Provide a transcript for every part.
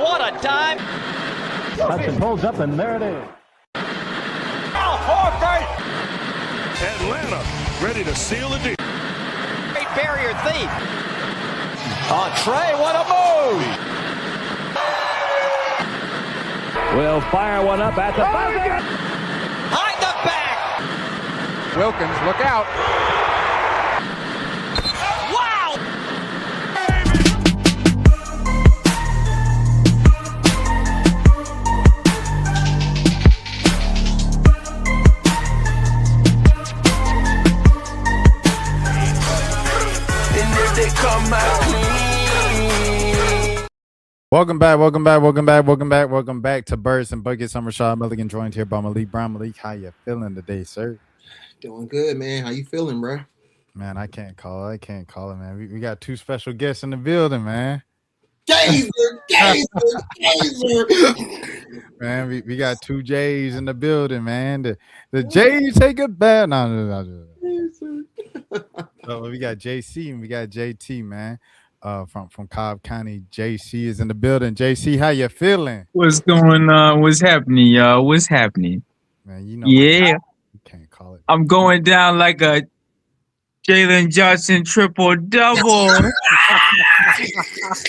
What a time! Hudson pulls up, and there it is. Oh, Horford! Atlanta ready to seal the deal. Great barrier thief. On Trae, what a move! Will fire one up at the buzzer. Behind the back! Wilkins, look out. Wow! Welcome back to Birds and Buckets. I'm Rashad Milligan, joined here by Malik Brown. Malik, how you feeling today, sir? Doing good, man. How you feeling, bro? Man, I can't call it, man. We got two special guests in the building, man. Gazer. Man, we got two J's in the building, man. The J's take it back. No. So we got JC and we got JT, man. From Cobb County. JC is in the building. JC, how you feeling? What's going on? What's happening, y'all? What's happening? Man, you know, yeah, you can't call it. I'm going down like a Jalen Johnson triple-double.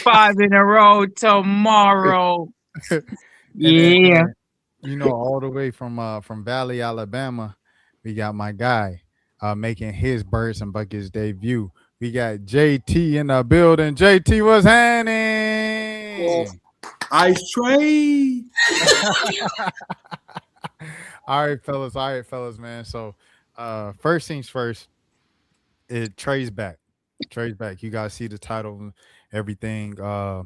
5 in a row tomorrow. Yeah. Then, you know, all the way from Valley, Alabama, we got my guy making his Birds and Buckets debut. We got JT in the building. JT, what's happening? Ice Trae. All right, fellas, man. So first things first, Trae's back. You guys see the title and everything. I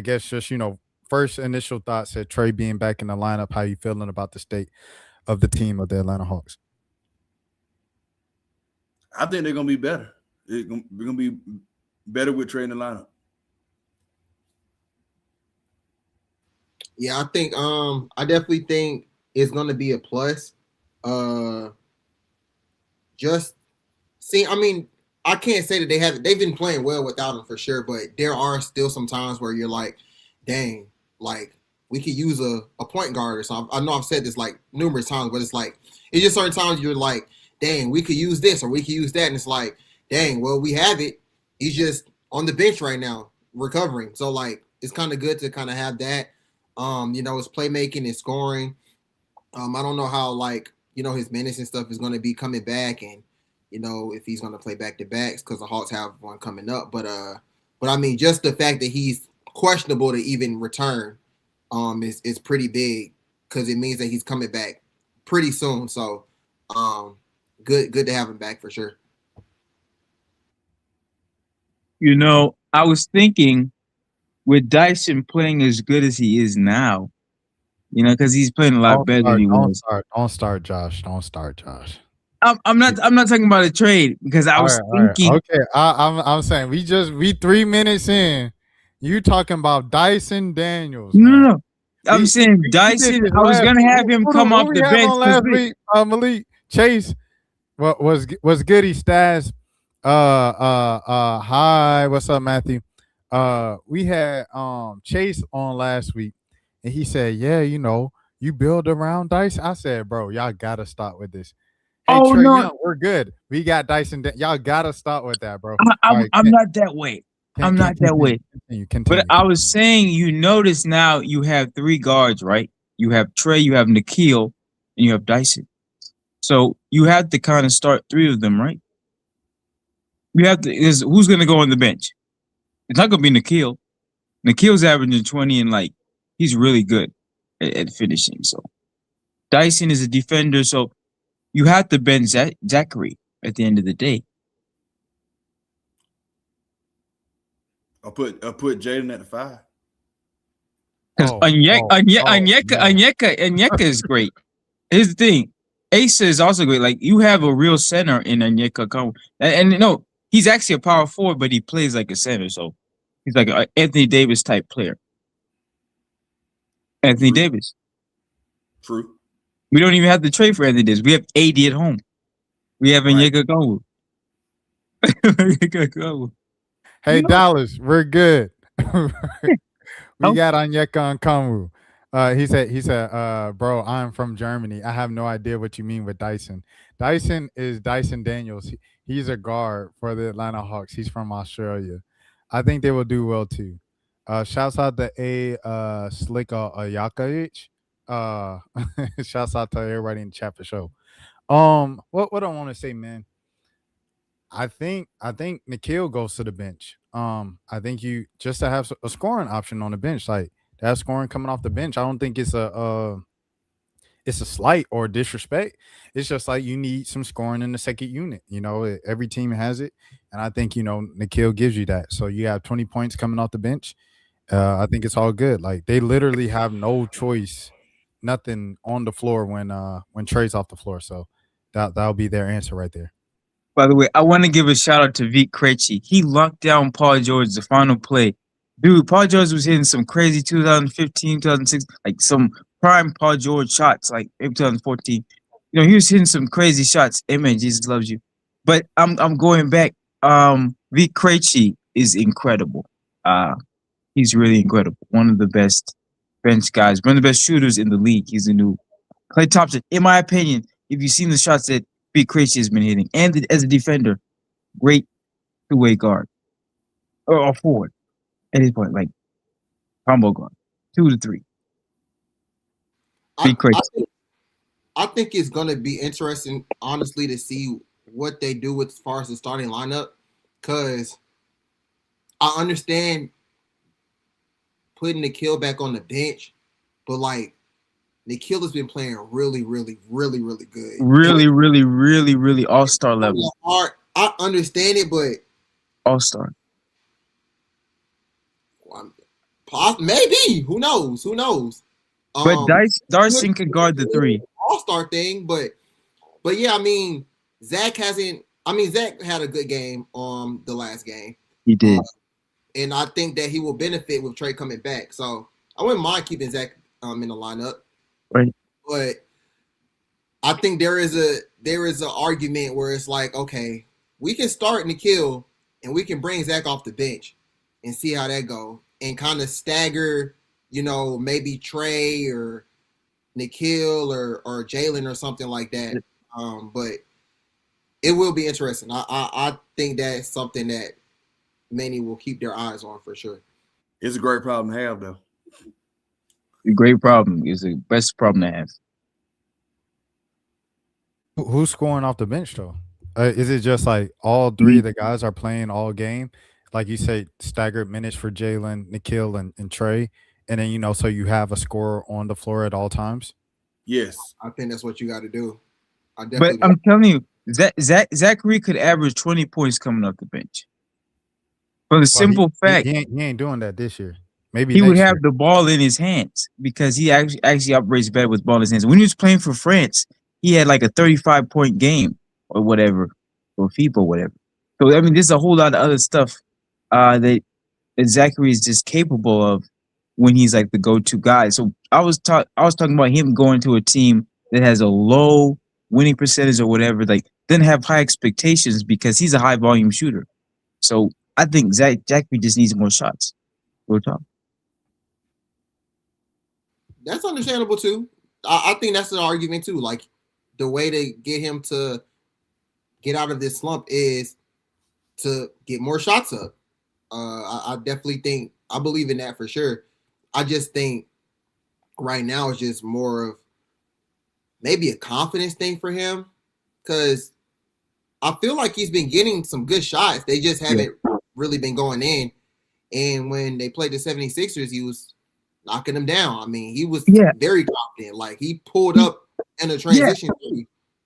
guess just, you know, first initial thoughts at Trae being back in the lineup. How you feeling about the state of the team of the Atlanta Hawks? I think they're going to be better. We're going to be better with Trae in the lineup. Yeah, I think I definitely think it's gonna be a plus. Just see, I mean, I can't say that they've been playing well without him for sure, but there are still some times where you're like, dang, like we could use a point guard or something. I know I've said this like numerous times, but it's like it's just certain times you're like, dang, we could use this or we could use that, and it's like, dang, well, we have it. He's just on the bench right now, recovering. So, like, it's kind of good to kind of have that. You know, his playmaking, his scoring. I don't know how, like, you know, his minutes and stuff is going to be coming back, and you know if he's going to play back to backs because the Hawks have one coming up. But I mean, just the fact that he's questionable to even return, is pretty big because it means that he's coming back pretty soon. So, good to have him back for sure. You know, I was thinking with Dyson playing as good as he is now, you know, because he's playing a lot better than he was. Don't start, Josh. I'm not talking about a trade because I was thinking. Right. Okay, I'm saying we 3 minutes in. You talking about Dyson Daniels? No. I'm saying Dyson. I was gonna have him come off the bench last week. Malik Chase. What was Goody Stas? Hi, what's up, Matthew? We had Chase on last week, and he said, "Yeah, you know, you build around Dyson." I said, "Bro, y'all gotta stop with this." Hey, Trae Young, we're good. We got Dyson. Y'all gotta stop with that, bro. I'm not that way. I'm not that way. But I was saying, you notice now you have 3 guards, right? You have Trae, you have Nikhil, and you have Dyson. So you have to kind of start 3 of them, right? You have to. Who's going to go on the bench? It's not going to be Nikhil. Nikhil's averaging 20 and like he's really good at finishing. So Dyson is a defender. So you have to bench Zachary at the end of the day. I'll put Jaden at the 5. Because Onyeka is great. Here's the thing. Asa is also great. Like, you have a real center in Onyeka. And you know, he's actually a power forward, but he plays like a center. So he's like an Anthony Davis type player. Anthony Davis. True. We don't even have to trade for Anthony Davis. We have AD at home. We have Onyeka Okongwu. Hey, Dallas, we're good. We got Onyeka Onwenu. He said, bro, I'm from Germany. I have no idea what you mean with Dyson. Dyson is Dyson Daniels. He's a guard for the Atlanta Hawks. He's from Australia. I think they will do well too. Shouts out to Slika Ayakovich. Shouts out to everybody in the chat for sure. What I want to say, man. I think Nikhil goes to the bench. I think you just to have a scoring option on the bench, like that scoring coming off the bench. I don't think it's a slight or disrespect. It's just like you need some scoring in the second unit. You know, every team has it, and I think Nikhil gives you that. So you have 20 points coming off the bench. I think it's all good. Like they literally have no choice, nothing on the floor when Trae's off the floor. So that'll be their answer right there. By the way, I want to give a shout out to Vit Krejci. He locked down Paul George the final play. Dude, Paul George was hitting some crazy 2015, 2006, like some prime Paul George shots, like maybe 2014. He was hitting some crazy shots. Amen. Jesus loves you. But I'm going back. Vit Krejci is incredible. He's really incredible. One of the best bench guys, one of the best shooters in the league. He's the new Klay Thompson. In my opinion, if you've seen the shots that Vit Krejci has been hitting, and as a defender, great two-way guard or forward at this point, like combo guard, 2 to 3. Vit Krejci. I think it's going to be interesting, honestly, to see what they do as far as the starting lineup, because I understand putting Nikhil back on the bench, but like Nikhil has been playing really, really, really, really good. Really, really, really, really all-star level. I understand it, but all-star. Maybe. Who knows? But Darcy can guard the 3. All-star thing, but yeah, I mean, Zach had a good game the last game. He did. And I think that he will benefit with Trae coming back. So I wouldn't mind keeping Zach in the lineup. Right. But I think there is an argument where it's like, okay, we can start Nikhil and we can bring Zach off the bench and see how that go and kind of stagger, maybe Trae or Nikhil or Jalen or something like that. But it will be interesting. I think that's something that many will keep their eyes on for sure. It's a great problem to have, though. A great problem. It's the best problem to have. Who's scoring off the bench though? Is it just like all 3 of the guys are playing all game? Like you say, staggered minutes for Jalen, Nikhil, and Trae, and then so you have a scorer on the floor at all times. Yes, I think that's what you got to do. But I'm telling you, Zachary could average 20 points coming off the bench. For the simple fact, he ain't doing that this year. Maybe he would have the ball in his hands because he actually operates better with the ball in his hands. When he was playing for France, he had like a 35-point game or whatever, or FIBA or whatever. So I mean, there's a whole lot of other stuff that Zachary is just capable of when he's like the go-to guy. So I was talking about him going to a team that has a low winning percentage or whatever, like didn't have high expectations because he's a high volume shooter. So I think Zachary just needs more shots. Real talk. That's understandable too. I think that's an argument too. Like the way to get him to get out of this slump is to get more shots up. I definitely think I believe in that for sure. I just think right now it's just more of maybe a confidence thing for him because I feel like he's been getting some good shots. They just haven't really been going in. And when they played the 76ers, he was knocking them down. I mean, he was very confident. Like he pulled up in a transition.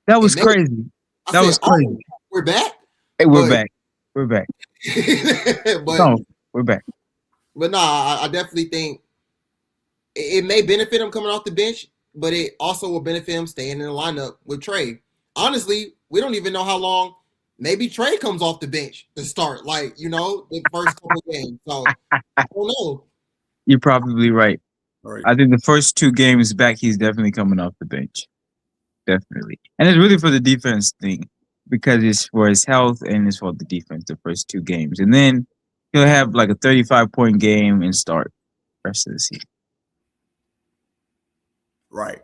That was crazy. That was crazy. We're back. Hey, we're back. We're back. We're back. But I definitely think it may benefit him coming off the bench, but it also will benefit him staying in the lineup with Trae. Honestly, we don't even know how long. Maybe Trae comes off the bench to start, the first couple games. So I don't know. You're probably right. Right. I think the first 2 games back, he's definitely coming off the bench. Definitely. And it's really for the defense thing because it's for his health and it's for the defense the first 2 games. And then he'll have like a 35-point game and start. rest of the season. Right.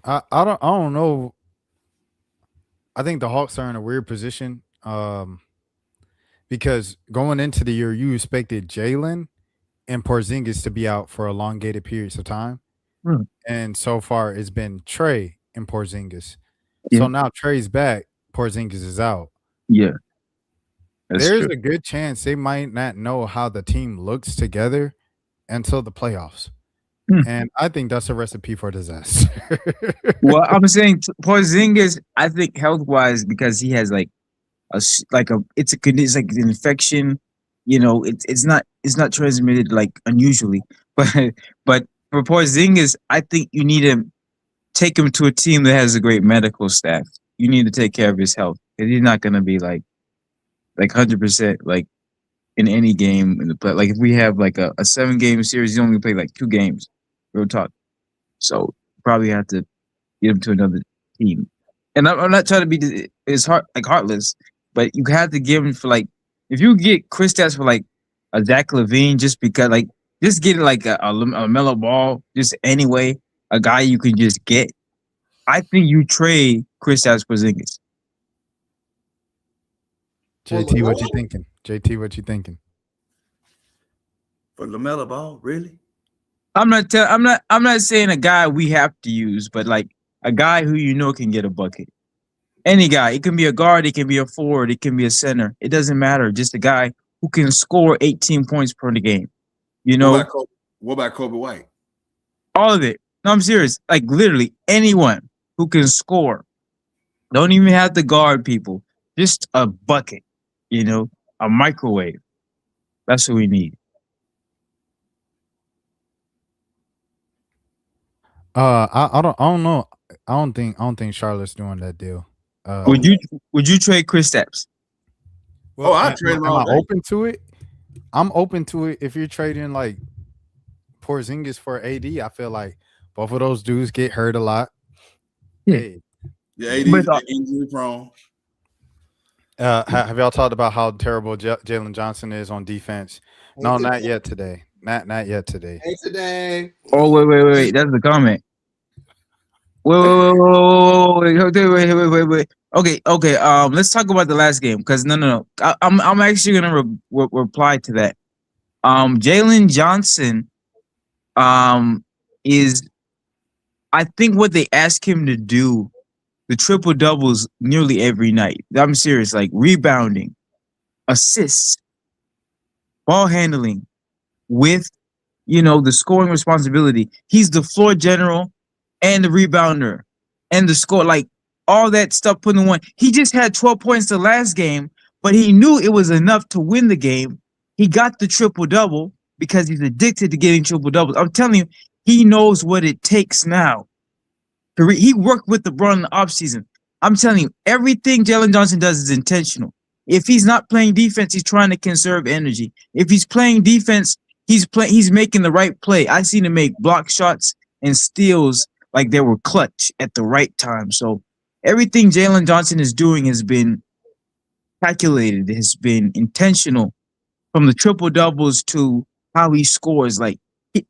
I don't know. I think the Hawks are in a weird position because going into the year, you expected Jalen and Porzingis to be out for elongated periods of time. And so far, it's been Trae and Porzingis. Yeah. So now Trae's back, Porzingis is out. Yeah. There's a good chance they might not know how the team looks together until the playoffs. And I think that's a recipe for disaster. Well, I'm saying Porzingis, I think health-wise, because he has it's like an infection. You know, it's not transmitted like unusually, but for Porzingis, I think you need to take him to a team that has a great medical staff. You need to take care of his health because he's not going to be like 100% like in any game in the play. Like if we have like a 7-game series, he's only play like 2 games. Real talk. So probably have to get him to another team. And I'm not trying to be heartless, but you have to give him for like if you get Kristaps for like a Zach LaVine just because like just get like a LaMelo Ball just anyway, a guy you can just get. I think you trade Kristaps Porzingis. JT, what you thinking? JT, what you thinking? For LaMelo Ball, really? I'm not saying a guy we have to use, but like a guy who you know can get a bucket. Any guy. It can be a guard, it can be a forward, it can be a center. It doesn't matter. Just a guy who can score 18 points per game. You know? What about Kobe White? All of it. No, I'm serious. Like literally anyone who can score. Don't even have to guard people. Just a bucket. You know? A microwave. That's what we need. I don't know. I don't think Charlotte's doing that deal. Would you trade Kristaps? Well, I trade him. Am I open to it? I'm open to it if you're trading like Porzingis for AD. I feel like both of those dudes get hurt a lot. Yeah, AD is injury prone. Have y'all talked about how terrible Jalen Johnson is on defense? No, not yet today. Not yet today. Hey, today. Oh wait. That's the comment. Wait. Okay. Let's talk about the last game because no. I'm actually gonna reply to that. Jalen Johnson, is I think what they ask him to do, the triple doubles nearly every night. I'm serious, like rebounding, assists, ball handling, with the scoring responsibility. He's the floor general and the rebounder and the score, like all that stuff put in one. He just had 12 points the last game, but he knew it was enough to win the game. He got the triple double because he's addicted to getting triple doubles. I'm telling you, he knows what it takes now. He worked with LeBron in the offseason. I'm telling you, everything Jalen Johnson does is intentional. If he's not playing defense, he's trying to conserve energy. If he's playing defense, he's making the right play. I seen him make block shots and steals like they were clutch at the right time. So everything Jalen Johnson is doing has been calculated, has been intentional, from the triple doubles to how he scores. Like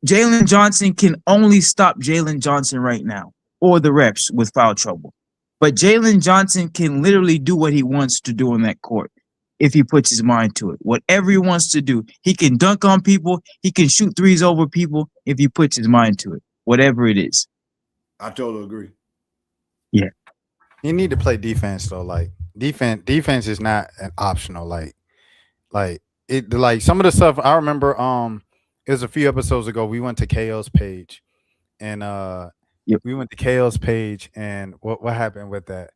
Jalen Johnson can only stop Jalen Johnson right now, or the refs with foul trouble. But Jalen Johnson can literally do what he wants to do on that court if he puts his mind to it. Whatever he wants to do. He can dunk on people. He can shoot threes over people if he puts his mind to it. Whatever it is. I totally agree. Yeah. You need to play defense though. Like defense is not an optional. Like some of the stuff I remember, it was a few episodes ago. We went to KO's page and we went to KO's page, and what happened with that?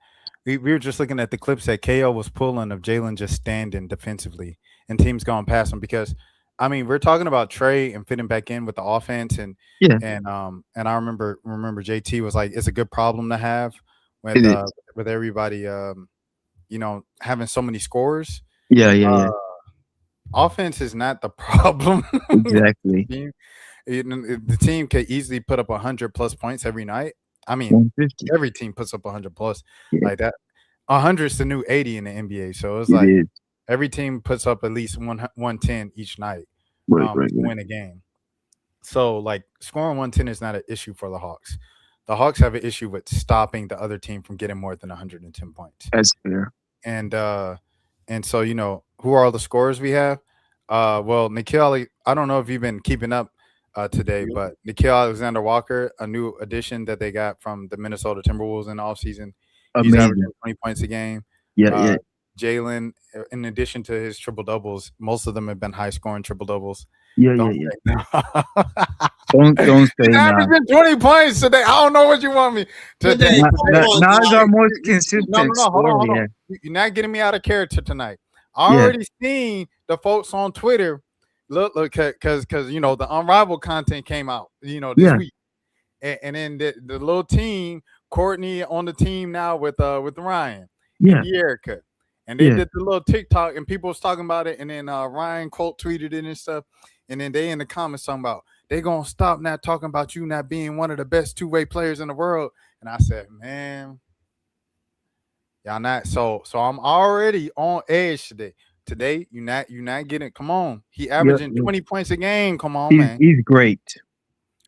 We were just looking at the clips that KO was pulling of Jalen just standing defensively and teams going past him because, I mean, we're talking about Trae and fitting back in with the offense, and I remember JT was like, it's a good problem to have with everybody, having so many scores. Yeah. Offense is not the problem. Exactly. The team could easily put up 100+ points every night. I mean, every team puts up 100+ like that. 100 is the new 80 in the NBA. So it's like every team puts up at least 110 each night to win a game. So like scoring 110 is not an issue for the Hawks. The Hawks have an issue with stopping the other team from getting more than 110 points. That's fair. And so who are all the scorers we have? Well, I don't know if you've been keeping up today, but Nickeil Alexander-Walker, a new addition that they got from the Minnesota Timberwolves in the offseason. He's averaging 20 points a game. Yeah. Jalen, in addition to his triple doubles, most of them have been high scoring triple doubles. Yeah. Don't say He's averaging 20 points today. I don't know what you want me to do. Now is our most consistent. No, hold on. You're not getting me out of character tonight. I already seen the folks on Twitter. Look, because the Unrivaled content came out, this week, and then the little team, Courtney on the team now with Ryan, and Erica, and they did the little TikTok, and people was talking about it, and then Ryan quote tweeted it and stuff, and then they in the comments talking about they gonna stop not talking about you not being one of the best two-way players in the world, and I said, man, y'all not so I'm already on edge today. Today, you're not getting. Come on, he averaging 20 points a game. Come on, man. He's great.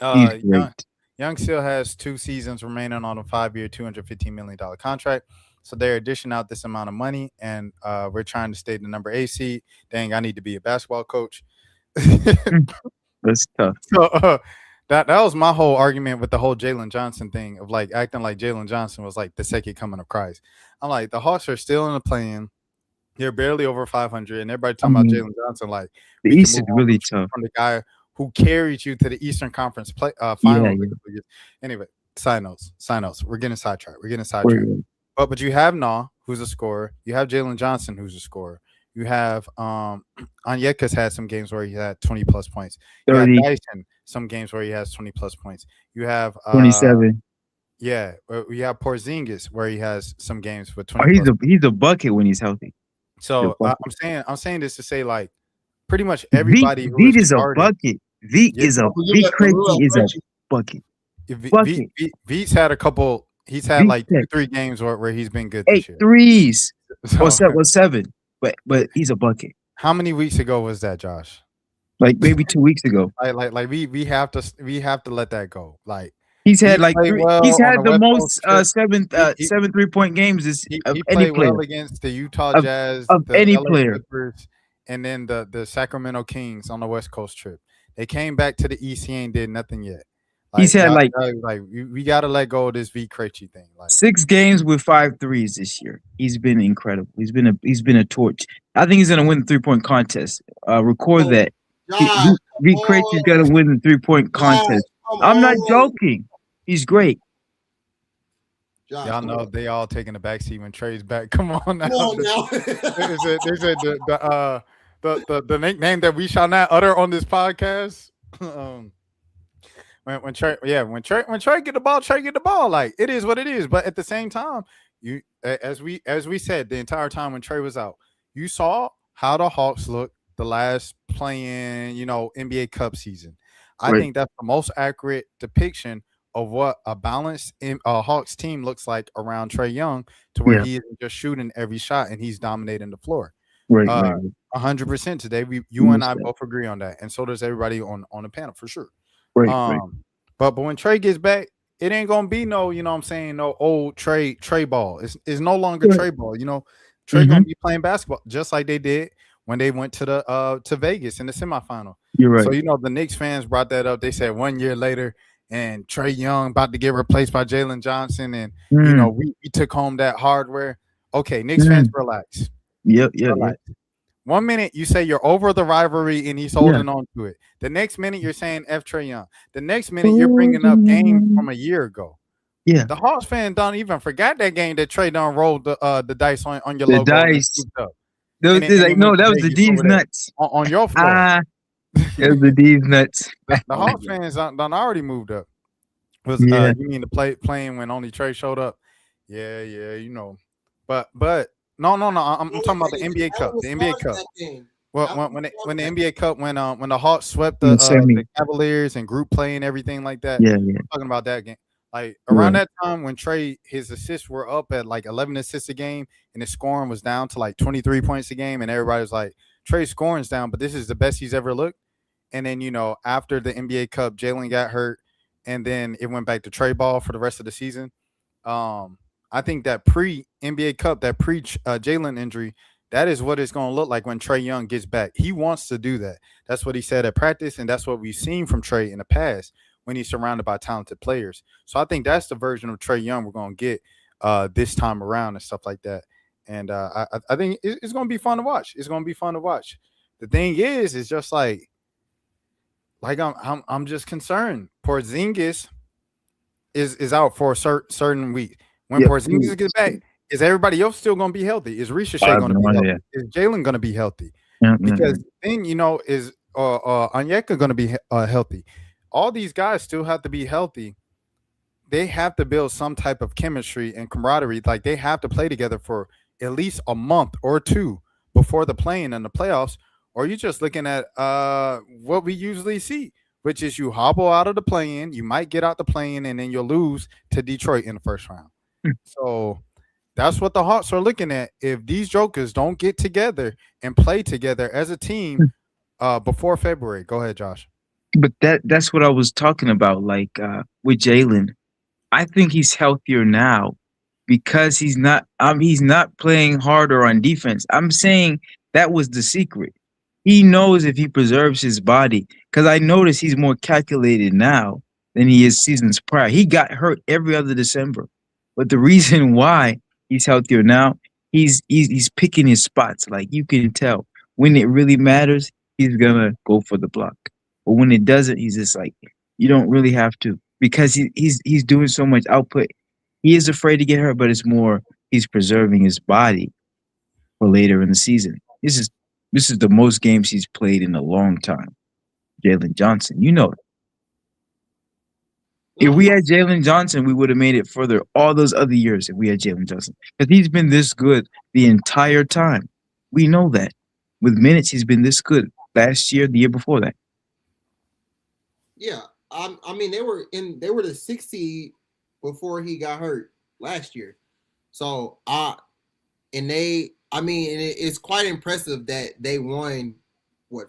He's great. Young still has 2 seasons remaining on a 5-year, $215 million contract. So they're dishing out this amount of money, and we're trying to stay the number 8 seed. Dang, I need to be a basketball coach. That's tough. So that was my whole argument with the whole Jalen Johnson thing of like acting like Jalen Johnson was like the second coming of Christ. I'm like, the Hawks are still in the play-in. They're barely over 500, and everybody talking about Jalen Johnson. Like the East is really tough from the guy who carried you to the Eastern Conference final. Yeah. Anyway, side notes. We're getting sidetracked. But you have Nah, who's a scorer. You have Jalen Johnson, who's a scorer. You have Onyeka's had some games where he had 20 plus points. 30. You have Dyson, some games where he has 20 plus points. You have 27. Yeah, we have Porzingis where he has some games with 20. He's a bucket when he's healthy. So I'm saying this to say like pretty much everybody. Veet is a bucket. Veet Crazy is a bucket. Veet's had a couple. He's had like 2-3 games where he's been good. 8 threes. Or 7. But he's a bucket. How many weeks ago was that, Josh? Like maybe 2 weeks ago. Like we have to let that go. Like he's had the most 7 3-point games of any player well against the Utah Jazz, of the any LA player, Clippers, and then the Sacramento Kings on the West Coast trip. They came back to the East. He ain't did nothing yet. He's had we gotta let go of this V Krejci thing. Like 6 games with 5 threes this year. He's been incredible. He's been a torch. I think he's gonna win the 3-point contest. Record that. V Krejci's gonna win the 3-point contest. I'm not joking. He's great. Y'all know they all taking the backseat when Trae's back. Come on now. They said the nickname that we shall not utter on this podcast. When Trae get the ball, Trae get the ball. Like it is what it is. But at the same time, you as we said the entire time when Trae was out, you saw how the Hawks looked the last playing, NBA Cup season. I think that's the most accurate depiction of what a balanced Hawks team looks like around Trae Young, to where he isn't just shooting every shot and he's dominating the floor. 100% today. You and I both agree on that, and so does everybody on the panel for sure. But when Trae gets back, it ain't gonna be no, no old Trae ball. It's no longer Trae ball. Trae gonna be playing basketball just like they did when they went to Vegas in the semifinal. You're right. So the Knicks fans brought that up. They said 1 year later, and Trae Young about to get replaced by Jalen Johnson, and we took home that hardware. Okay, Knicks fans, relax. Yep. 1 minute you say you're over the rivalry and he's holding on to it. The next minute you're saying F Trae Young. The next minute you're bringing up games from a year ago. Yeah, the Hawks fan don't even forgot that game that Trae done rolled the dice on your the logo. Dice. That was the D's nuts on your floor. It was the D's nuts. The Hawks fans done already moved up. You mean the playing when only Trae showed up? Yeah, But no. I'm talking about the NBA Cup. The NBA Cup. Well, when the NBA Cup, when the Hawks swept the Cavaliers and group play and everything like that. Yeah. I'm talking about that game. Like around that time when Trae, his assists were up at like 11 assists a game, and his scoring was down to like 23 points a game, and everybody was like, Trae's scoring's down, but this is the best he's ever looked. and then after the NBA Cup, Jalen got hurt, and then it went back to Trae ball for the rest of the season. I think that pre NBA Cup, that pre Jalen injury, that is what it's going to look like when Trae Young gets back. He wants to do that. That's what he said at practice, and that's what we've seen from Trae in the past when he's surrounded by talented players. So I think that's the version of Trae Young we're going to get this time around and stuff like that. And I think it's going to be fun to watch. It's going to be fun to watch. The thing is just like I'm just concerned. Porzingis is out for a certain week. When Porzingis gets back, is everybody else still going to be healthy? Is Ricochet going to be healthy? Is Jalen going to be healthy? Because then is Onyeka going to be healthy? All these guys still have to be healthy. They have to build some type of chemistry and camaraderie. Like they have to play together for at least a month or two before the play-in and the playoffs. Or you're just looking at what we usually see, which is you hobble out of the play-in, you might get out the play-in, and then you'll lose to Detroit in the first round. So that's what the Hawks are looking at. If these jokers don't get together and play together as a team before February. Go ahead, Josh. But that's what I was talking about, like with Jalen. I think he's healthier now because he's not playing harder on defense. I'm saying that was the secret. He knows if he preserves his body, because I notice he's more calculated now than he is seasons prior. He got hurt every other December. But the reason why he's healthier now, he's picking his spots. Like you can tell when it really matters, he's gonna go for the block. But when it doesn't, he's just like, you don't really have to, because he's doing so much output. He is afraid to get hurt, but it's more he's preserving his body for later in the season. This is the most games he's played in a long time. Jalen Johnson, you know it. If we had Jalen Johnson, we would have made it further all those other years if we had Jalen Johnson. Because he's been this good the entire time. We know that. With minutes, he's been this good. Last year, the year before that. Yeah. I mean, they were the 6th seed before he got hurt last year. So it's quite impressive that they won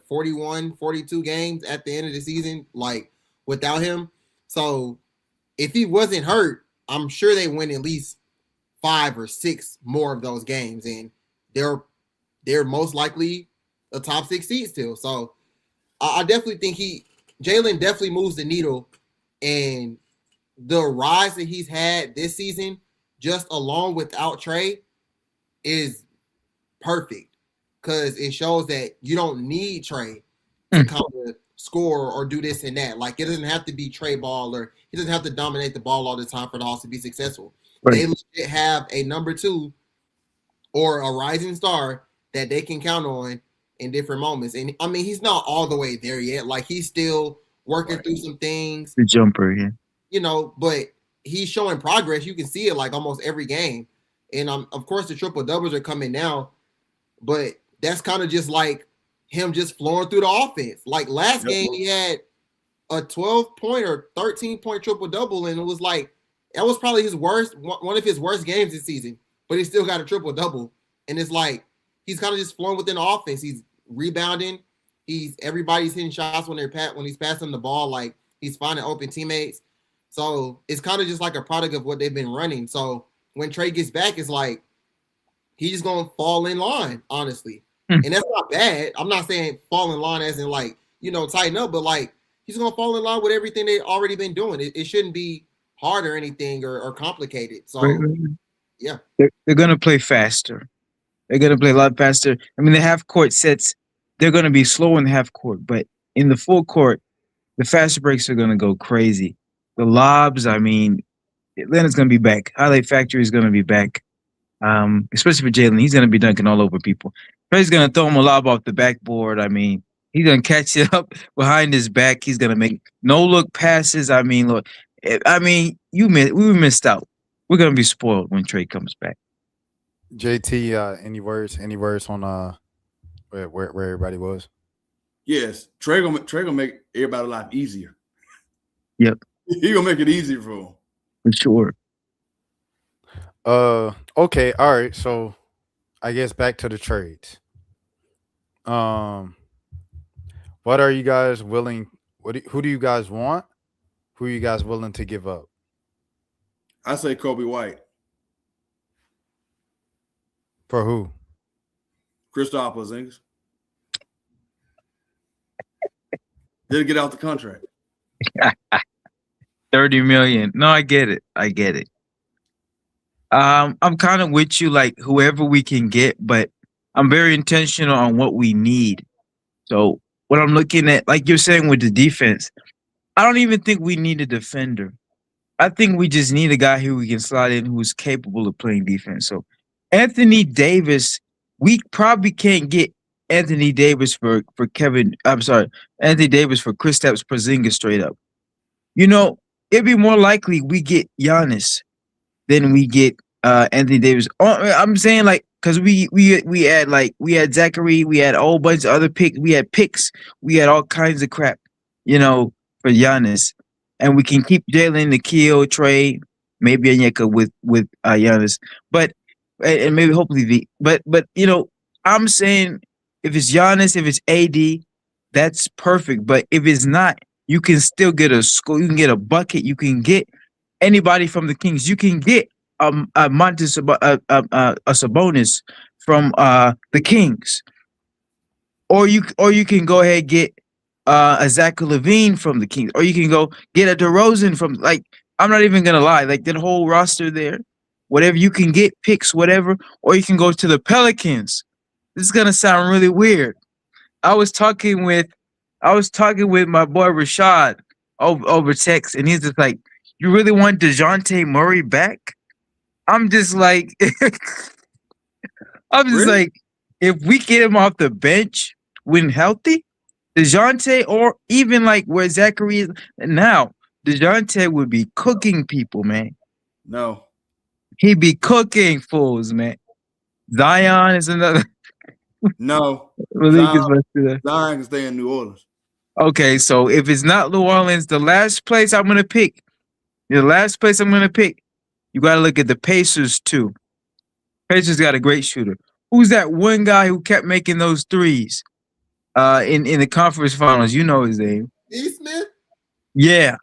41, 42 games at the end of the season, like without him. So if he wasn't hurt, I'm sure they win at least 5 or 6 more of those games, and they're most likely a top 6 seed still. So I definitely think Jalen definitely moves the needle, and the rise that he's had this season, just alone without Trae, is perfect, because it shows that you don't need Trae to come to score or do this and that. Like, it doesn't have to be Trae ball, or he doesn't have to dominate the ball all the time for the Hawks to be successful. Right. They legit have a number 2 or a rising star that they can count on in different moments. And I mean, he's not all the way there yet. Like, he's still working through some things. The jumper, yeah. But he's showing progress. You can see it like almost every game. And of course the triple doubles are coming now, but that's kind of just like him just flowing through the offense. Like last game, he had a 12-point or 13-point triple double, and it was like that was probably one of his worst games this season. But he still got a triple double, and it's like he's kind of just flowing within the offense. He's rebounding. Everybody's hitting shots when he's passing the ball. Like, he's finding open teammates. So it's kind of just like a product of what they've been running. So when Trae gets back, it's like he's just gonna fall in line, honestly. And that's not bad. I'm not saying fall in line as in like, tighten up, but like he's gonna fall in line with everything they've already been doing. It shouldn't be hard or anything or complicated. So yeah. They're gonna play faster. They're gonna play a lot faster. I mean, the half court sets, they're gonna be slow in the half court, but in the full court, the fast breaks are gonna go crazy. The lobs, I mean, Atlanta's gonna be back. Highlight Factory is gonna be back. Especially for Jalen, he's gonna be dunking all over people. Trae's gonna throw him a lob off the backboard. I mean, he's gonna catch it up behind his back. He's gonna make no look passes. I mean, look, we missed out. We're gonna be spoiled when Trae comes back. JT, any words on where everybody was? Yes, Trae gonna make everybody's life easier. Yep, he gonna make it easier for him for sure. Okay, all right. So, I guess back to the trades. Well, What are you guys willing? Who do you guys want? Who are you guys willing to give up? I say Kobe White. For who? Kristaps Porzingis. Didn't get out the contract. 30 million. No, I get it. I get it. I'm kind of with you, like whoever we can get, but I'm very intentional on what we need. So what I'm looking at, like you're saying with the defense, I don't even think we need a defender. I think we just need a guy who we can slide in who's capable of playing defense. So Anthony Davis, we probably can't get Anthony Davis for Kevin. I'm sorry, Anthony Davis for Kristaps Porzingis straight up. You know, it'd be more likely we get Giannis than we get Anthony Davis. I'm saying like because we had Zachary, we had a whole bunch of other picks, we had picks, we had all kinds of crap, you know, for Giannis, and we can keep Jalen, Nikhil, Trae, maybe Onyeka with Giannis, but and maybe hopefully V. But you know, I'm saying if it's Giannis, if it's AD, that's perfect. But if it's not, you can still get a score. You can get a bucket. You can get anybody from the Kings. You can get a Sabonis from the Kings, or you can go ahead and get a Zach LaVine from the Kings, or you can go get a DeRozan from, like, I'm not even gonna lie, like that whole roster there, whatever you can get, picks, whatever, or you can go to the Pelicans. This is gonna sound really weird. I was talking with my boy Rashad over text, and he's just like, "You really want DeJounte Murray back?" I'm just like, like, if we get him off the bench when healthy, DeJounte, or even like where Zachary is now, DeJounte would be cooking people, man. No. He'd be cooking fools, man. Zion is another. No. Zion can stay in New Orleans. Okay, so if it's not New Orleans, the last place I'm gonna pick, you gotta look at the Pacers too. Pacers got a great shooter. Who's that one guy who kept making those threes in the conference finals? You know his name. Naismith? Yeah.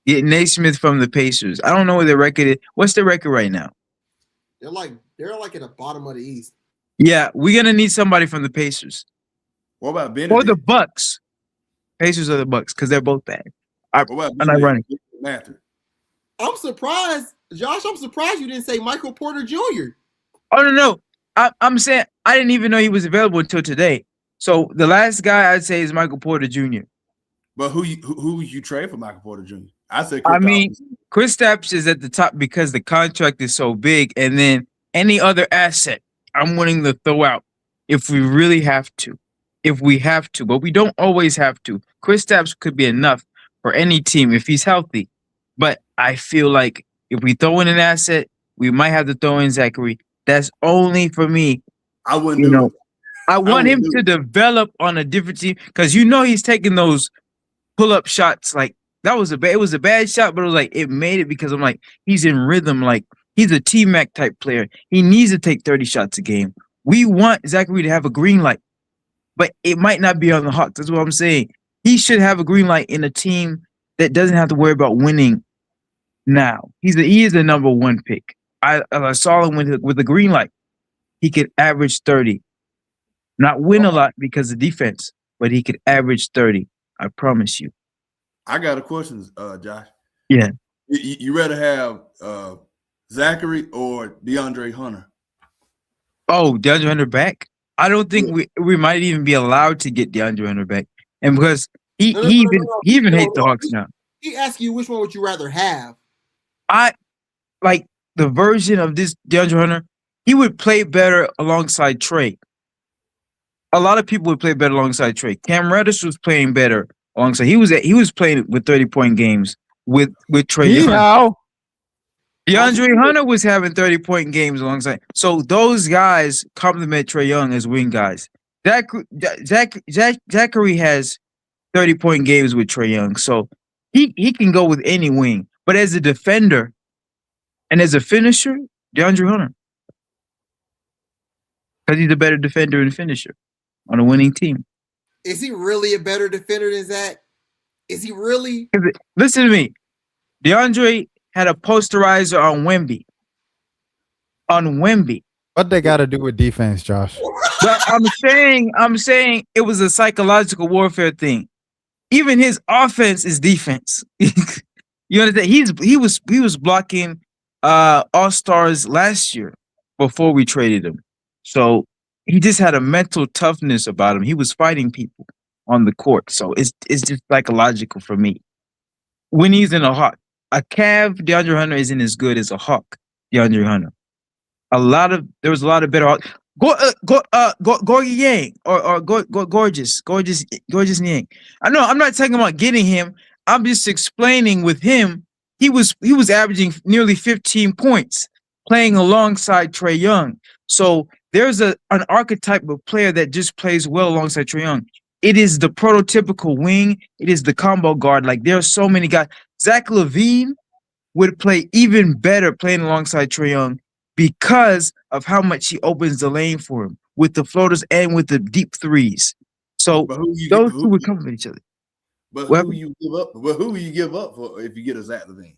Get Naismith from the Pacers. I don't know what their record is. What's the record right now? They're like at the bottom of the East. Yeah, we're gonna need somebody from the Pacers. What about Benedict? Or the Bucks. Pacers or the Bucks, because they're both bad. I'm not running. I'm surprised, Josh. I'm surprised you didn't say Michael Porter Jr. Oh no. I'm saying I didn't even know he was available until today. So the last guy I'd say is Michael Porter Jr. But who you trade for Michael Porter Jr.? I say Kristaps is at the top because the contract is so big, and then any other asset I'm willing to throw out if we really have to. If we have to, but we don't always have to. Kristaps could be enough for any team if he's healthy. But I feel like if we throw in an asset, we might have to throw in Zachary. That's only for me. I wouldn't do it. I want him to develop on a different team because he's taking those pull-up shots. Like it was a bad shot, but it was like it made it because I'm like, he's in rhythm. Like he's a T-Mac type player. He needs to take 30 shots a game. We want Zachary to have a green light, but it might not be on the Hawks. That's what I'm saying. He should have a green light in a team that doesn't have to worry about winning now. He is the number one pick. I saw him with the green light. He could average 30. Not win a lot because of defense, but he could average 30. I promise you. I got a question, Josh. Yeah. You rather have Zachary or DeAndre Hunter? Oh, DeAndre Hunter back? I don't think we might even be allowed to get DeAndre Hunter back. And because he even hates the Hawks now. He asked you which one would you rather have? I like the version of this DeAndre Hunter. He would play better alongside Trae. A lot of people would play better alongside Trae. Cam Reddish was playing better alongside. He was playing with 30-point games with Trae Young. DeAndre Hunter was having 30-point games alongside. So those guys complement Trae Young as wing guys. Zachary has 30-point games with Trae Young. So he can go with any wing. But as a defender and as a finisher, DeAndre Hunter. Because he's a better defender and finisher on a winning team. Is he really a better defender than Zach? Is he really? Listen to me. DeAndre had a posterizer on Wemby. What they got to do with defense, Josh? But I'm saying it was a psychological warfare thing. Even his offense is defense. You understand? He was blocking all-stars last year before we traded him. So he just had a mental toughness about him. He was fighting people on the court. So it's just psychological for me. When he's in a Hawk, a Cav DeAndre Hunter isn't as good as a Hawk DeAndre Hunter. There was a lot of better Hawks. Gorgie Yang or Gorgeous Yang. I know I'm not talking about getting him. I'm just explaining with him. He was averaging nearly 15 points playing alongside Trae Young. So there's an archetype of player that just plays well alongside Trae Young. It is the prototypical wing. It is the combo guard. Like there are so many guys. Zach LaVine would play even better playing alongside Trae Young because of how much he opens the lane for him with the floaters and with the deep threes. So those two would complement each other. But who will you give up for if you get a Zach LaVine?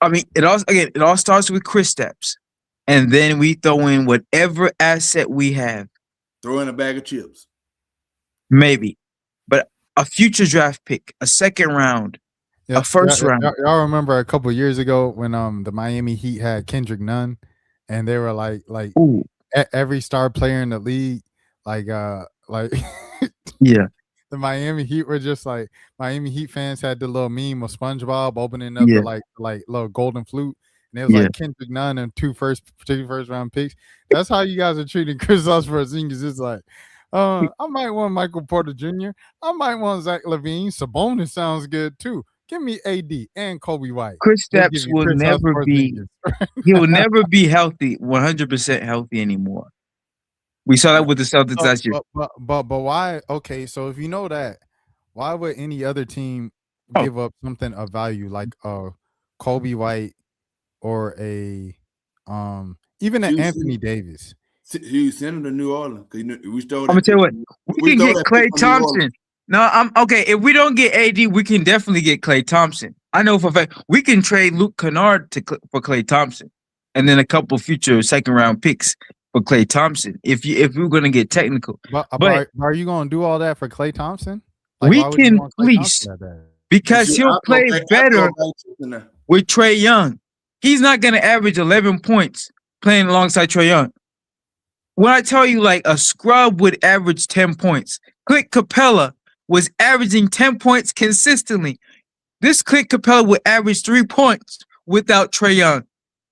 I mean, it all starts with Chris Stapps, and then we throw in whatever asset we have. Throw in a bag of chips, maybe, but a future draft pick, a second round, a first round. Y'all remember a couple of years ago when the Miami Heat had Kendrick Nunn, and they were like every star player in the league, yeah. The Miami Heat were just like Miami Heat fans had the little meme of SpongeBob opening up the like little golden flute, and it was like Kendrick Nunn and two first round picks. That's how you guys are treating Kristaps Porzingis. It's like, I might want Michael Porter Jr. I might want Zach LaVine. Sabonis sounds good too. Give me AD and Kobe White. Chris Stapps will never be. He will never be healthy, 100% healthy anymore. We saw that with the Celtics last year. But why? Okay, so if you know that, why would any other team give up something of value like Kobe White or even an Anthony Davis? He sent him to New Orleans. I'm gonna tell you what. We can get Klay Thompson. No, I'm okay. If we don't get AD, we can definitely get Klay Thompson. I know for a fact we can trade Luke Kennard for Klay Thompson, and then a couple future second round picks for Klay Thompson. If we're gonna get technical, but are you gonna do all that for Klay Thompson? Like, we can please because he'll play better with Trae Young. He's not gonna average 11 points playing alongside Trae Young. When I tell you like a scrub would average 10 points, Clint Capella was averaging 10 points consistently. This Clint Capella would average 3 points without Trae Young.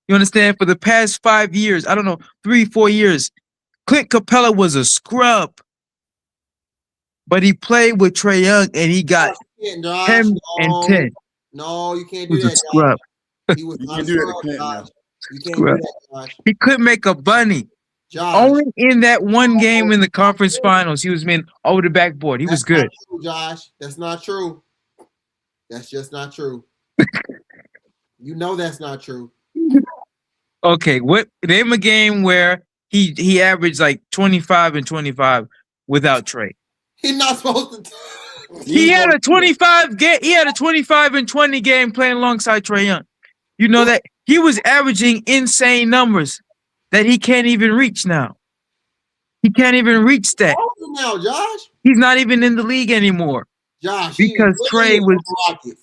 You understand? For the past 5 years, I don't know, 3-4 years, Clint Capella was a scrub. But he played with Trae Young and he got 10 and 10. No, you can't do that, scrub. He was not a scrub, Josh. You can't do that, Josh. He couldn't make a bunny. Josh. Only in that one game in the conference finals, he was over the backboard. He was good. True, Josh, that's not true. That's just not true. You know that's not true. Okay, name a game where he averaged like 25 and 25 without Trae. He's not supposed to. He had a 25 game. He had a 25 and 20 game playing alongside Trae Young. You know that he was averaging insane numbers that he can't even reach now. He can't even reach that. Now, Josh. He's not even in the league anymore. Josh, because Trae was.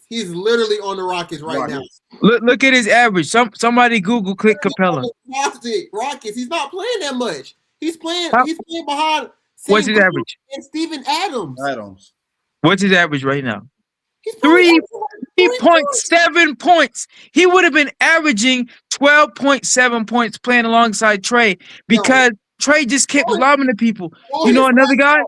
He's literally on the Rockets right now. Look at his average. Somebody Google Clint Capella. Rockets. He's not playing that much. He's playing. He's playing behind. What's his average? And Steven Adams. What's his average right now? 3.7 points. He would have been averaging 12.7 points playing alongside Trae because Trae just kept lobbing to people. You know another guy?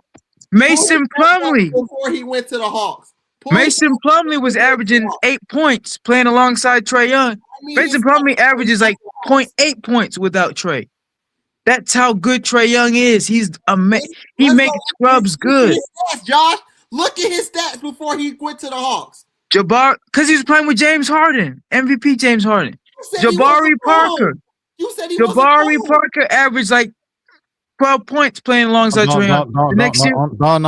Mason Plumlee. Before he went to the Hawks. Mason Plumlee was averaging 8 points playing alongside Trae Young. Mason Plumlee averages like 0.8 points without Trae. That's how good Trae Young is. He makes scrubs good. Josh, look at his stats before he went to the Hawks. Because he was playing with James Harden, MVP James Harden. Jabari Parker. You said he Jabari Parker averaged like 12 points playing alongside Trae Young. The next year, No.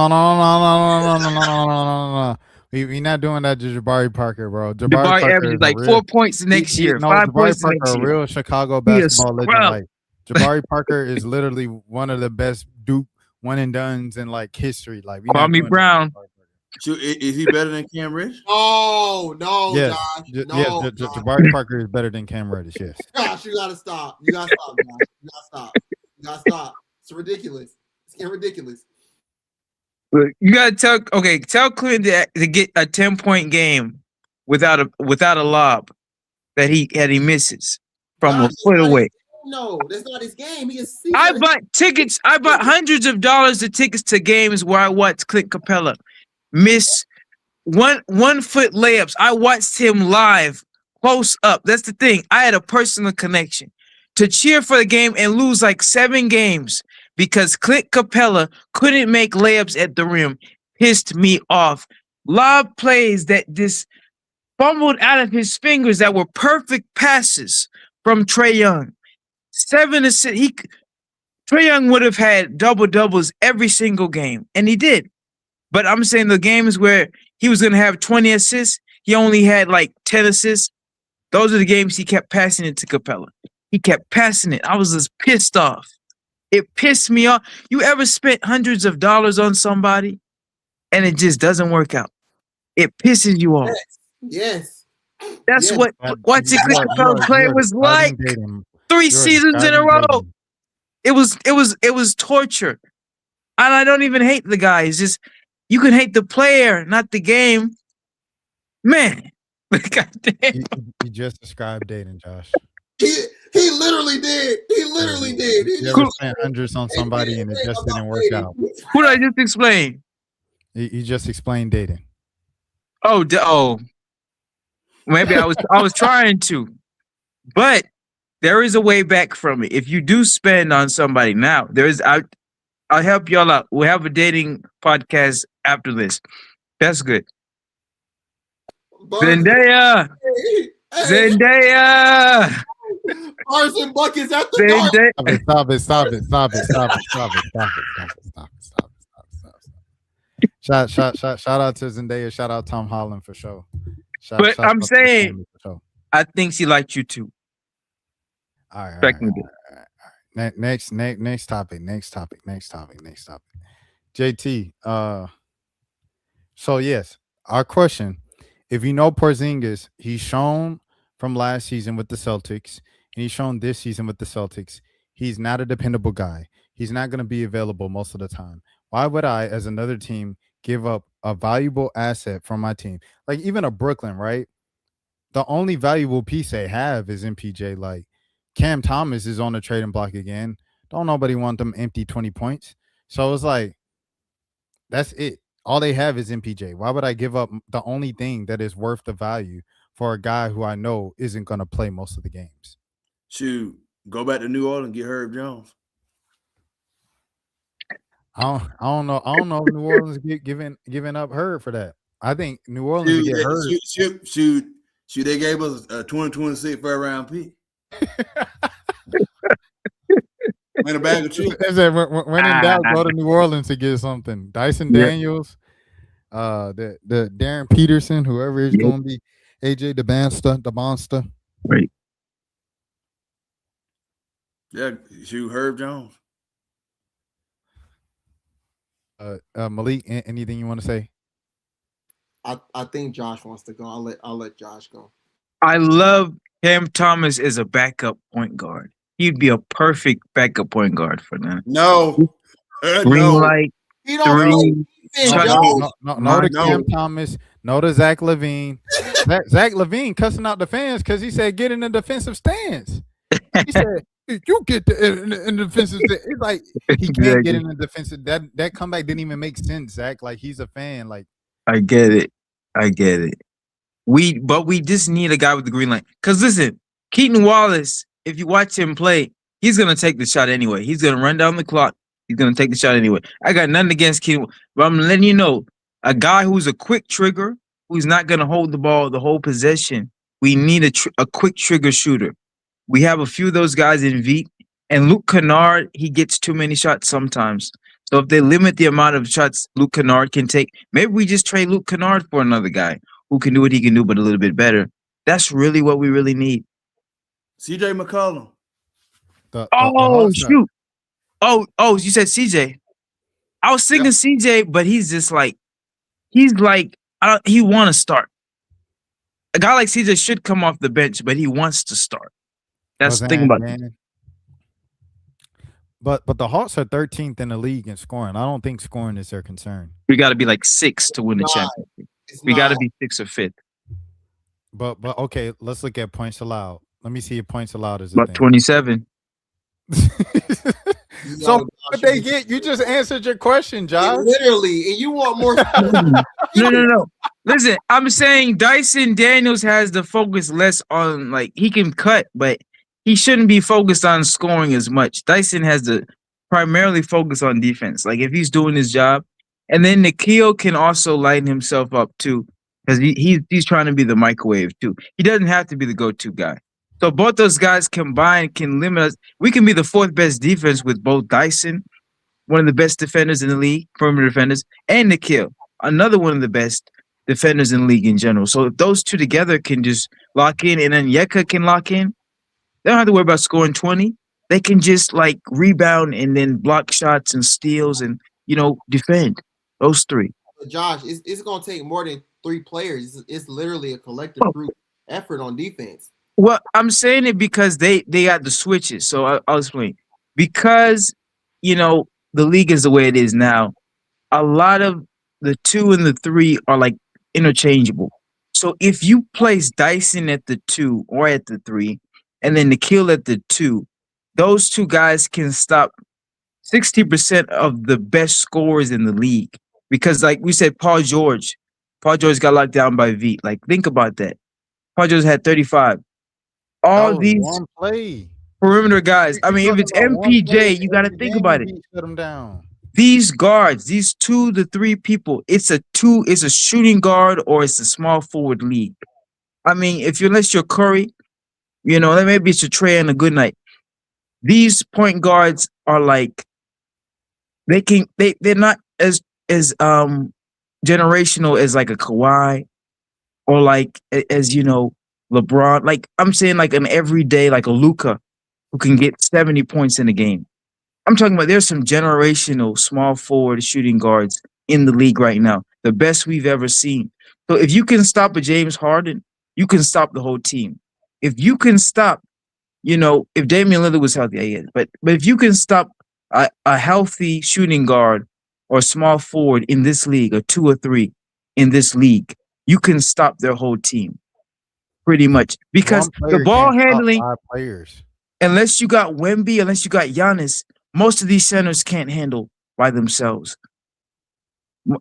We not doing that to Jabari Parker, bro. Jabari averages like 4 points the next year, 5 points the next year. year. A real Chicago basketball legend. Like Jabari Parker is literally one of the best Duke one and dones in like history. Like Malik Brown. Is he better than Cam Reddish? No, yes. Josh. Yes, Josh. Jabari Parker is better than Cam Reddish. Yes. Josh, you gotta stop. You gotta stop, Josh. You gotta stop. It's ridiculous. It's getting ridiculous. You gotta tell Clinton to get a 10-point game without a lob that he misses from a foot away. No, that's not his game. I bought tickets. I bought hundreds of dollars of tickets to games where I watched Clint Capella miss 1 foot layups. I watched him live, close up. That's the thing. I had a personal connection to cheer for the game and lose like 7 games because Clint Capella couldn't make layups at the rim. Pissed me off. Lob plays that just fumbled out of his fingers that were perfect passes from Trae Young. 7 assists. Trae Young would have had double-doubles every single game, and he did. But I'm saying the games where he was going to have 20 assists, he only had like 10 assists. Those are the games he kept passing it to Capella. He kept passing it. I was just pissed off. It pissed me off. You ever spent hundreds of dollars on somebody and it just doesn't work out? It pisses you off. Yes. That's what watching Clint Capella play was like. 3 seasons in a row. It was torture. And I don't even hate the guy. It's just you can hate the player, not the game. Man. God damn. You just described dating, Josh. He literally did. He literally did. You ever spent hundreds on somebody and it just didn't work out? Who did I just explain? You just explained dating. Oh. Maybe I was trying to. But there is a way back from it. If you do spend on somebody now, I'll help y'all out. We'll have a dating podcast after this. That's good. Zendaya. Arson buckets at the Stop it. Shout out to Zendaya. Shout out Tom Holland for sure. But I'm saying, I think she liked you too. All right. Next topic. JT. So yes, our question: if you know Porzingis, he's shown from last season with the Celtics, and he's shown this season with the Celtics. He's not a dependable guy. He's not going to be available most of the time. Why would I, as another team, give up a valuable asset from my team? Like even a Brooklyn, right? The only valuable piece they have is MPJ. Like Cam Thomas is on the trading block again. Don't nobody want them empty 20 points. So it's like, that's it. All they have is MPJ. Why would I give up the only thing that is worth the value for a guy who I know isn't going to play most of the games? Shoot, go back to New Orleans and get Herb Jones. I don't know if New Orleans giving up Herb for that. I think New Orleans get Herb. Shoot, they gave us a 2026 first round pick. Win a bag of chips. When in doubt, go to New Orleans to get something. Dyson Daniels, the Darren Peterson, whoever it's going to be, AJ the Monster. Right. Yeah, shoot, Herb Jones. Malik, anything you want to say? I think Josh wants to go. I'll let Josh go. I love Cam Thomas as a backup point guard. He'd be a perfect backup point guard for them. No. Like he don't no to Cam Thomas. No to Zach LaVine. Zach LaVine cussing out the fans because he said get in the defensive stance. He said you get in the defensive stance. It's like he can't get in the defensive. That comeback didn't even make sense, Zach. Like he's a fan. Like I get it. But we just need a guy with the green light. Because listen, Keaton Wallace, if you watch him play, he's gonna take the shot anyway. He's gonna run down the clock. He's gonna take the shot anyway. I got nothing against Keaton, but I'm letting you know, a guy who's a quick trigger, who's not gonna hold the ball the whole possession. We need a quick trigger shooter. We have a few of those guys in Veet. And Luke Kennard, he gets too many shots sometimes. So if they limit the amount of shots Luke Kennard can take, maybe we just trade Luke Kennard for another guy who can do what he can do, but a little bit better. That's really what we really need. CJ McCollum. Shoot. Oh, you said CJ. I was thinking CJ, but he's just like, he want to start. A guy like CJ should come off the bench, but he wants to start. That's the thing about it. But the Hawks are 13th in the league in scoring. I don't think scoring is their concern. We got to be like 6 to win the championship. We got to be 6th or 5th. But okay, let's look at points allowed. Let me see if points allowed is about 27. So what they get? You just answered your question, Josh. Literally, and you want more. No. Listen, I'm saying Dyson Daniels has the focus less on, like, he can cut, but he shouldn't be focused on scoring as much. Dyson has to primarily focus on defense. Like, if he's doing his job, and then Nikhil can also lighten himself up too, because he's trying to be the microwave too. He doesn't have to be the go-to guy. So both those guys combined can limit us. We can be the 4th best defense with both Dyson, one of the best defenders in the league, perimeter defenders, and Nikhil, another one of the best defenders in the league in general. So if those two together can just lock in, and then Yeka can lock in, they don't have to worry about scoring 20. They can just like rebound and then block shots and steals and, defend. Those 3. Josh, it's going to take more than 3 players. It's literally a collective group effort on defense. Well, I'm saying it because they got the switches. So I'll explain. Because, the league is the way it is now, a lot of the 2 and the 3 are like interchangeable. So if you place Dyson at the 2 or at the 3, and then Nikhil at the 2, those 2 guys can stop 60% of the best scorers in the league. Because, like we said, Paul George got locked down by V. Like, think about that. Paul George had 35. All these perimeter guys. I mean, if it's MPJ, you got to think about it. Shut them down. These guards, these 2 to 3 people, it's a shooting guard or it's a small forward league. I mean, unless you're Curry, then maybe it's a Trae and a good night. These point guards are like, they're not as generational as like a Kawhi or like as LeBron. Like, I'm saying like an everyday, like a Luka who can get 70 points in a game. I'm talking about there's some generational small forward shooting guards in the league right now, the best we've ever seen. So if you can stop a James Harden, you can stop the whole team. If you can stop, if Damian Lillard was healthy, but if you can stop a healthy shooting guard or small forward in this league, or 2 or 3 in this league, you can stop their whole team pretty much. Because the ball handling, unless you got Wemby, unless you got Giannis, most of these centers can't handle by themselves.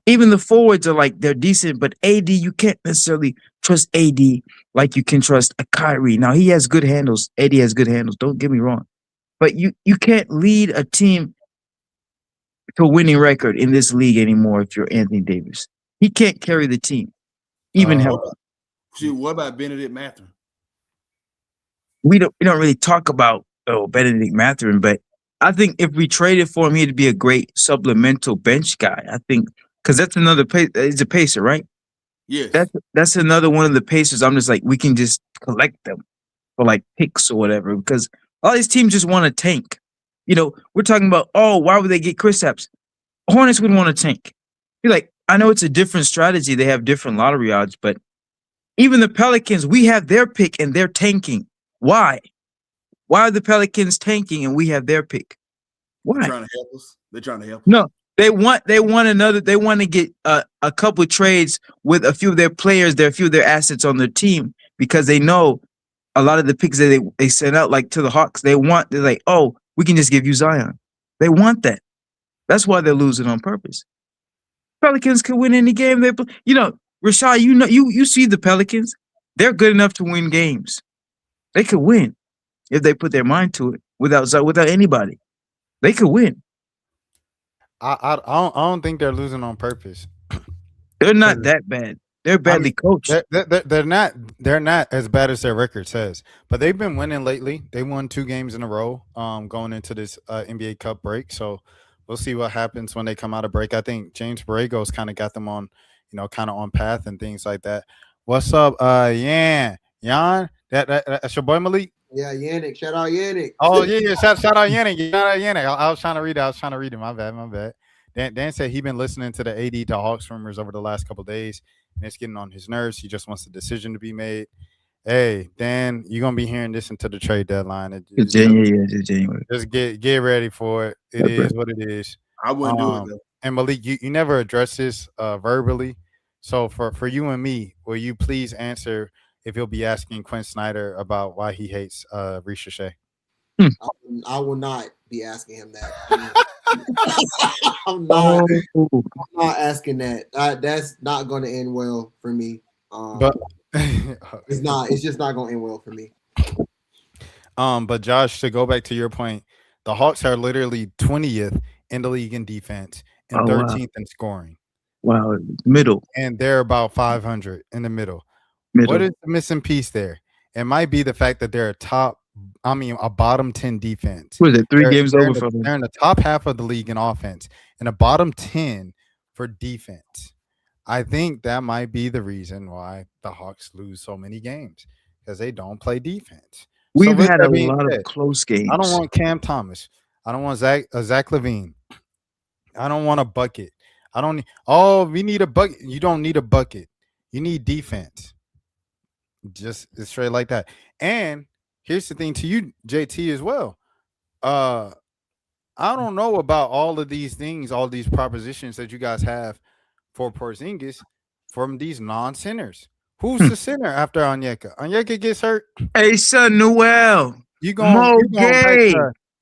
Even the forwards are like, they're decent, but AD, you can't necessarily trust AD like you can trust a Kyrie. Now, he has good handles. AD has good handles. Don't get me wrong. But you can't lead a team to a winning record in this league anymore if you're Anthony Davis. He can't carry the team, even healthy. What about Benedict Mathurin? We don't really talk about Benedict Mathurin, but I think if we traded for him, he'd be a great supplemental bench guy. I think because that's another he's a pacer, right? Yes. That's another one of the pacers. I'm just like, we can just collect them for like picks or whatever, because all these teams just want to tank. We're talking about, why would they get Kristaps? Hornets would want to tank. You're like, I know it's a different strategy. They have different lottery odds, but even the Pelicans, we have their pick and they're tanking. Why? Why are the Pelicans tanking and we have their pick? Why? They're trying to help us. They're trying to help us. No, they want to get a couple of trades with a few of their players, a few of their assets on their team, because they know a lot of the picks that they sent out, like to the Hawks, they're like, we can just give you Zion. They want that. That's why they're losing on purpose. Pelicans can win any game they play. Rashad, you see the Pelicans. They're good enough to win games. They could win if they put their mind to it without anybody. They could win. I don't think they're losing on purpose. They're not that bad. They're badly coached. They're not as bad as their record says, but they've been winning lately. They won 2 games in a row going into this NBA Cup break. So we'll see what happens when they come out of break. I think James Borrego's kind of got them on, kind of on path and things like that. What's up, Yan? That's your boy Malik. Yeah, Yannick. Shout out Yannick. Oh yeah. Shout out Yannick. Shout out Yannick. I was trying to read it. My bad. Dan said he been listening to the AD to Hawks rumors over the last couple of days, and it's getting on his nerves. He just wants a decision to be made. Hey, Dan, you're gonna be hearing this until the trade deadline. It's January. Just get ready for it. It is what it is. I wouldn't do it though. And Malik, you never address this verbally. So for you and me, will you please answer if you'll be asking Quinn Snyder about why he hates Rashad? I will not be asking him that. I'm not asking that. That's not going to end well for me. But it's not. It's just not going to end well for me. But Josh, to go back to your point, the Hawks are literally 20th in the league in defense and 13th in scoring. Wow, middle. And they're about 500 in the middle. What is the missing piece there? It might be the fact that they're a bottom 10 defense. Was it 3 games over for them? They're in the top half of the league in offense and a bottom 10 for defense. I think that might be the reason why the Hawks lose so many games, because they don't play defense. We've had a lot of close games. I don't want Cam Thomas. I don't want Zach LaVine. I don't want a bucket. We need a bucket. You don't need a bucket. You need defense. Just straight like that. And here's the thing to you, JT, as well. I don't know about all of these things, all these propositions that you guys have for Porzingis from these non-centers. Who's the center after Onyeka? Onyeka gets hurt. Asa Noel. You going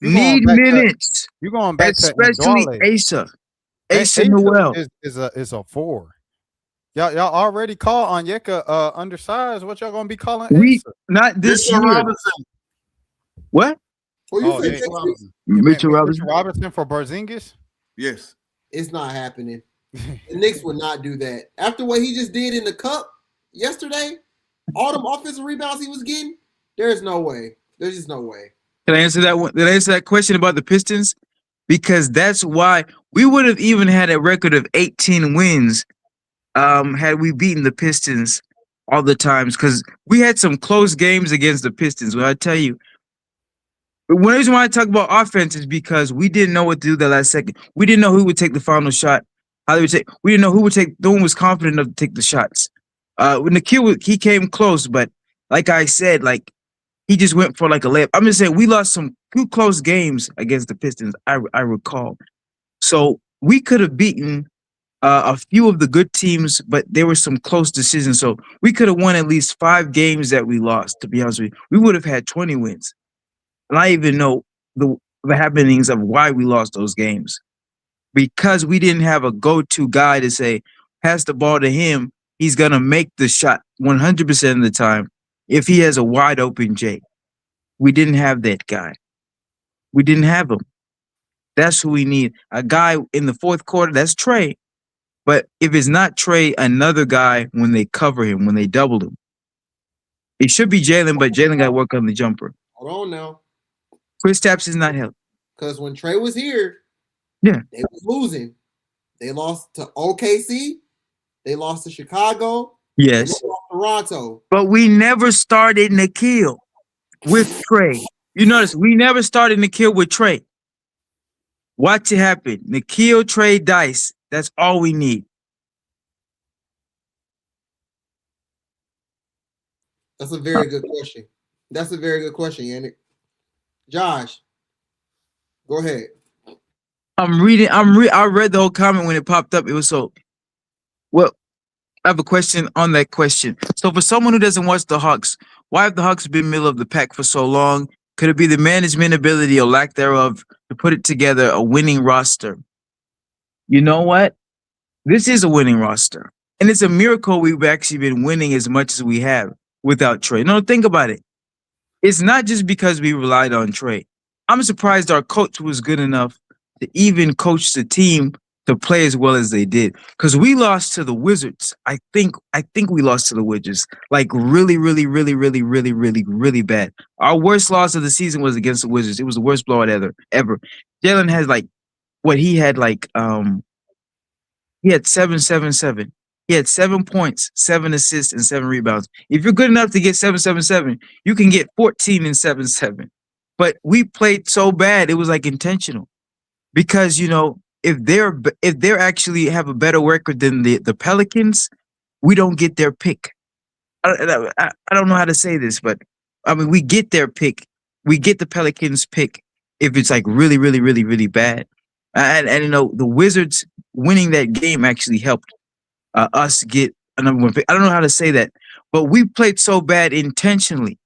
need minutes. You're going back especially to Asa Noel is a 4. Y'all already call Onyeka undersized. What y'all gonna be calling? Not this year. Robinson. What? Mitchell Robinson for Porzingis? Yes. It's not happening. The Knicks would not do that. After what he just did in the cup yesterday, all them offensive rebounds he was getting, there's no way. There's just no way. Can I answer that one? Did I answer that question about the Pistons? Because that's why we would have even had a record of 18 wins had we beaten the Pistons all the times, because we had some close games against the Pistons. Well, I tell you, the reason why I talk about offense is because we didn't know what to do the last second. We didn't know who would take the final shot. How they would take. We didn't know who would take. No one was confident enough to take the shots. When Nikhil, he came close, but like I said, he just went for a layup. I'm just saying we lost some 2 close games against the Pistons. I recall, so we could have beaten a few of the good teams, but there were some close decisions. So we could have won at least 5 games that we lost. To be honest with you, we would have had 20 wins. And I even know the happenings of why we lost those games, because we didn't have a go-to guy to say, pass the ball to him. He's going to make the shot 100% of the time if he has a wide open J. We didn't have that guy. We didn't have him. That's who we need. A guy in the fourth quarter, that's Trae. But if it's not Trae, another guy when they cover him, when they double him. It should be Jalen, but Jalen got to work on the jumper. Hold on now. Kristaps is not helped. Because when Trae was here, they was losing. They lost to OKC. They lost to Chicago. Yes. They lost to Toronto. But we never started Nikhil with Trae. You notice we never started Nikhil with Trae. Watch it happen. Nikhil, Trae, Dice. That's all we need. That's a very good question. That's a very good question, Yannick. Josh, go ahead. I'm reading. I read the whole comment when it popped up. It was so. Well, I have a question on that question. So for someone who doesn't watch the Hawks, why have the Hawks been middle of the pack for so long? Could it be the management ability or lack thereof to put it together a winning roster? You know what? This is a winning roster. And it's a miracle we've actually been winning as much as we have without Trae. No, think about it. It's not just because we relied on Trae. I'm surprised our coach was good enough to even coach the team to play as well as they did. Because we lost to the Wizards. I think we lost to the Wizards. Like really, really, really, really, really, really, really bad. Our worst loss of the season was against the Wizards. It was the worst blowout ever. Jalen has like what he had like he had 7-7-7. He had 7 points, 7 assists, and 7 rebounds. If you're good enough to get 7-7-7, you can get 14 and 7-7. But we played so bad, it was like intentional. Because if they're actually have a better record than the Pelicans, we don't get their pick. I don't know how to say this, but I mean we get their pick. We get the Pelicans pick if it's like really, really, really, really bad. And the Wizards winning that game actually helped us get a number 1 pick. I don't know how to say that, but we played so bad intentionally.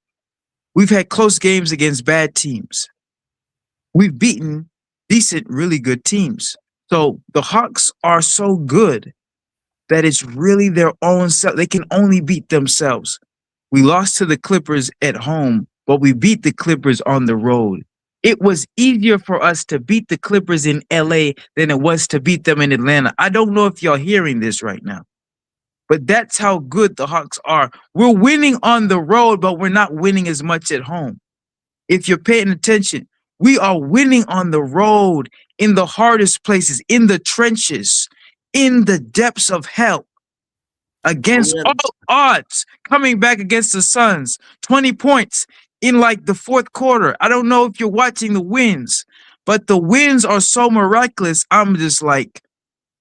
We've had close games against bad teams. We've beaten decent, really good teams. So the Hawks are so good that it's really their own self. They can only beat themselves. We lost to the Clippers at home, but we beat the Clippers on the road. It was easier for us to beat the Clippers in LA than it was to beat them in Atlanta. I don't know if y'all hearing this right now, but that's how good the Hawks are. We're winning on the road, but we're not winning as much at home. If you're paying attention, we are winning on the road, in the hardest places, in the trenches, in the depths of hell, against all odds, coming back against the Suns, 20 points in like the fourth quarter. I don't know if you're watching the wins, but the wins are so miraculous. I'm just like,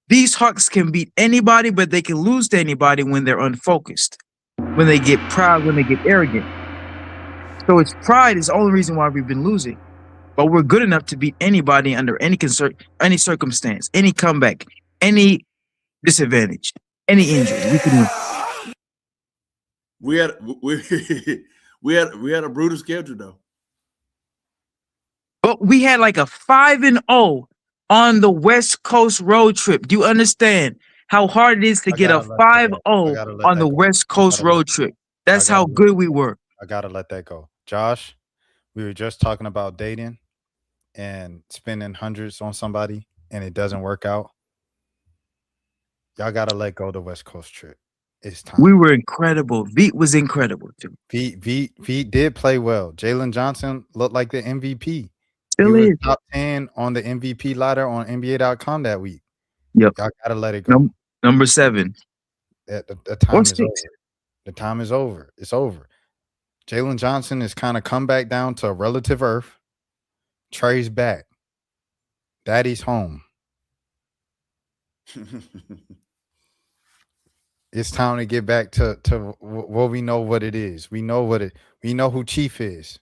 these Hawks can beat anybody, but they can lose to anybody when they're unfocused, when they get proud, when they get arrogant. So it's pride is the only reason why we've been losing. But we're good enough to beat anybody under any any circumstance, any comeback, any disadvantage, any injury. We can win. We had a brutal schedule though. But we had like a 5-0 on the West Coast road trip. Do you understand how hard it is to get a 5-0 on the West Coast road trip? That's how good we were. I gotta let that go. Josh, we were just talking about dating and spending hundreds on somebody and it doesn't work out. Y'all gotta let go of the West Coast trip. It's time. We were incredible. Veet was incredible too. Veet did play well. Jalen Johnson looked like the MVP. Still he is was top 10 on the MVP ladder on NBA.com that week. Yep. Y'all gotta let it go. Number 7. The time is over. The time is over. It's over. Jalen Johnson is kind of come back down to relative earth. Trae's back. Daddy's home. It's time to get back to what we know what it is. We know who Chief is.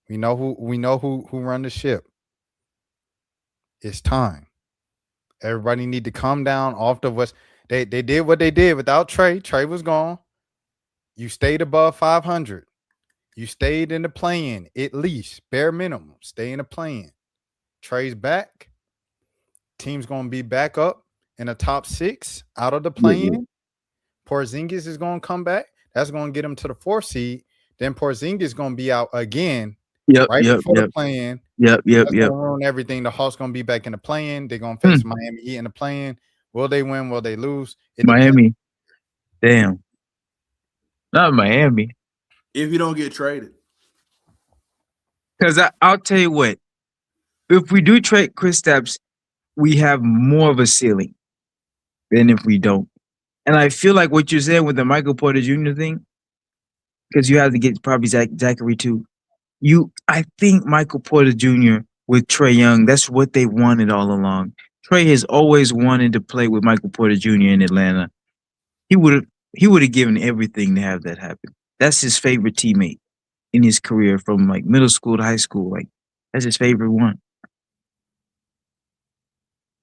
We know who run the ship. It's time. Everybody need to come down off the West. They did what they did without Trae. Trae was gone. You stayed above 500. You stayed in the play-in, at least, bare minimum. Stay in the play-in. Trae's back. Team's going to be back up in the top 6 out of the play-in. Porzingis is going to come back. That's going to get him to the 4th seed. Then Porzingis is going to be out again before the play-in. That's going to ruin everything. The Hawks going to be back in the play-in. They're going to face Miami Heat in the play-in. Will they win? Will they lose? Miami. Damn. Not Miami. If you don't get traded. Because I'll tell you what. If we do trade Kristaps, we have more of a ceiling than if we don't. And I feel like what you're saying with the Michael Porter Jr. thing, because you have to get probably Zachary too. I think Michael Porter Jr. with Trae Young, that's what they wanted all along. Trae has always wanted to play with Michael Porter Jr. in Atlanta. He would have given everything to have that happen. That's his favorite teammate in his career from like middle school to high school. Like that's his favorite one.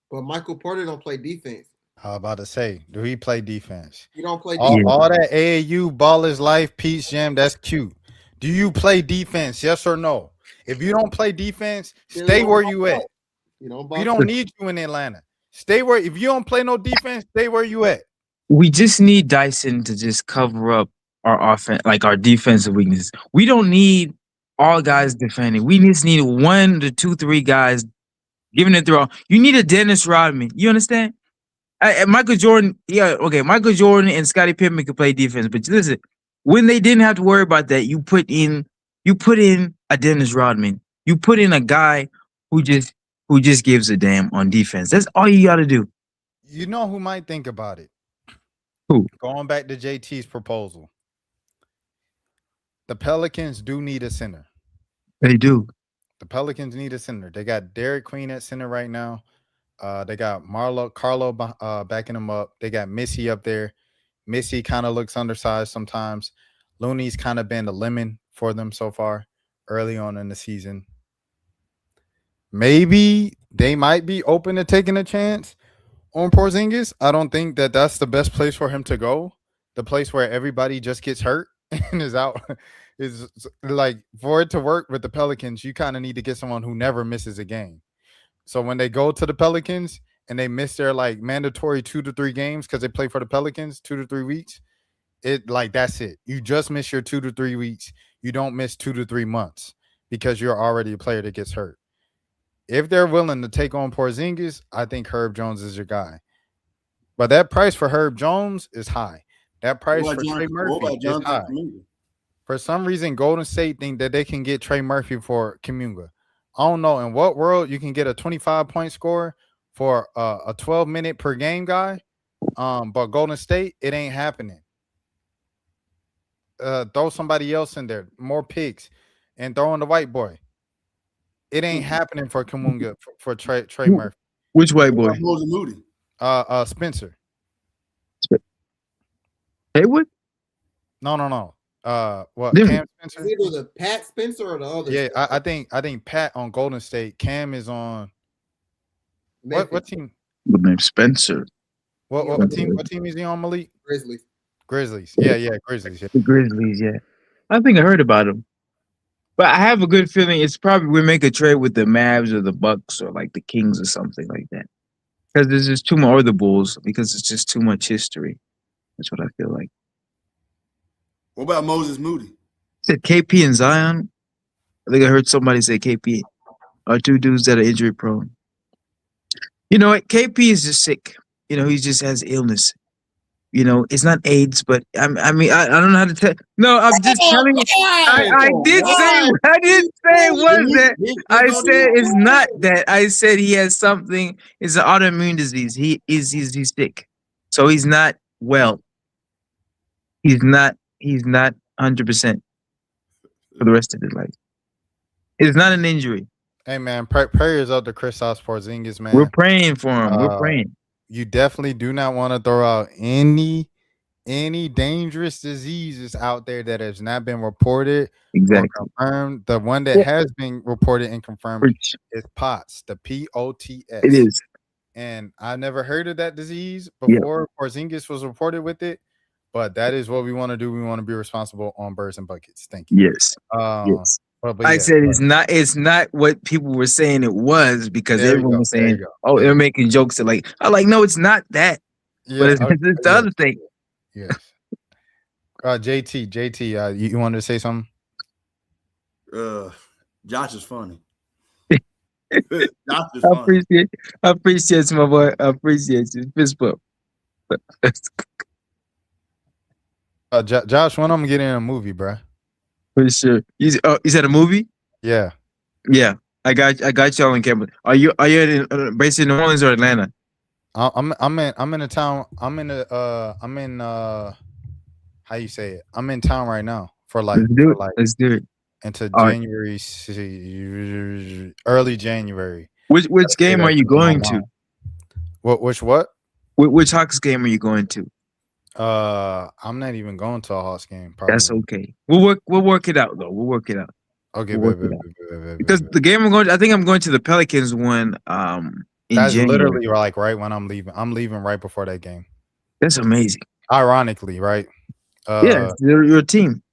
But Michael Porter don't play defense. I was about to say, do he play defense? You don't play defense. All that AAU ball is life, Peach Jam, that's cute. Do you play defense? Yes or no? If you don't play defense, stay where you at. We don't need you in Atlanta. Stay where. If you don't play no defense, stay where you at. We just need Dyson to just cover up our offense, like our defensive weaknesses. We don't need all guys defending. We just need 1 to 2, 3 guys giving it throw. You need a Dennis Rodman. You understand? Michael Jordan, okay. Michael Jordan and Scottie Pippen could play defense, but listen, when they didn't have to worry about that, you put in a Dennis Rodman. You put in a guy who just gives a damn on defense. That's all you got to do. You know who might think about it? Who? Going back to JT's proposal, the Pelicans do need a center. They do. The Pelicans need a center. They got Derek Queen at center right now. They got Carlo backing them up. They got Missy up there. Missy kind of looks undersized sometimes. Looney's kind of been a lemon for them so far early on in the season. Maybe they might be open to taking a chance on Porzingis. I don't think that that's the best place for him to go. The place where everybody just gets hurt and is out. Is like, for it to work with the Pelicans, you kind of need to get someone who never misses a game. So when they go to the Pelicans and they miss their like mandatory 2 to 3 games because they play for the Pelicans 2 to 3 weeks, that's it. You just miss your 2 to 3 weeks. You don't miss 2 to 3 months because you're already a player that gets hurt. If they're willing to take on Porzingis, I think Herb Jones is your guy. But that price for Herb Jones is high. That price for Trey Murphy is high. For some reason, Golden State think that they can get Trey Murphy for Kuminga. I don't know in what world you can get a 25-point scorer for a 12-minute per game guy. But Golden State, it ain't happening. Throw somebody else in there, more picks, and throw in the white boy. It ain't happening for Kuminga for Trey Murphy. Which white boy? Moody. Spencer. Haywood? No. What? Yeah. Cam Spencer? Is either the Pat Spencer or the other? Yeah, I think Pat on Golden State. Cam is on what team? The name Spencer. What team is he on, Malik? Grizzlies. Yeah, Grizzlies. Yeah. The Grizzlies, yeah. I think I heard about him. But I have a good feeling it's probably we make a trade with the Mavs or the Bucks or like the Kings or something like that. Because there's just too more, or the Bulls, because it's just too much history. That's what I feel like. What about Moses Moody? Said KP and Zion. I think I heard somebody say KP are two dudes that are injury prone. You know what? KP is just sick. You know, he just has illness. You know, it's not AIDS, but I mean, I don't know how to tell. No, I'm just telling you. I did say it was that. I said it's not that. I said he has something. It's an autoimmune disease. He's sick, so he's not well. He's not 100% for the rest of his life. It's not an injury. Hey man, prayers up to Kristaps Porzingis, man. We're praying for him. We're praying. You definitely do not want to throw out any dangerous diseases out there that has not been reported or confirmed. The one that has been reported and confirmed is POTS, the POTS. It is. And I never heard of that disease before Porzingis was reported with it. But that is what we want to do. We want to be responsible on Birds and Buckets. Thank you. Yes. Yes. But I said it's not what people were saying it was, because everyone was saying, oh, they're making jokes that like, I'm like, no, it's not that. Yeah, but it's the other thing. Yes. JT, you wanted to say something? Josh is funny. Josh is funny. I appreciate you, my boy. I appreciate you. Fist bump. Josh, when I'm gonna get in a movie, bro? For sure. Is that a movie? Yeah. Yeah. I got y'all in camera. Are you based in New Orleans or Atlanta? I'm in a town. I'm in how you say it? I'm in town right now for like let's do it. Into January, early January. Which game are you going to? Which Hawks game are you going to? I'm not even going to a Hawks game. Probably. That's okay. We'll work it out though. We'll work it out. Okay, because the game I think I'm going to the Pelicans one. That's January. Literally like right when I'm leaving. I'm leaving right before that game. That's amazing. Ironically, right? Yeah, you're a team.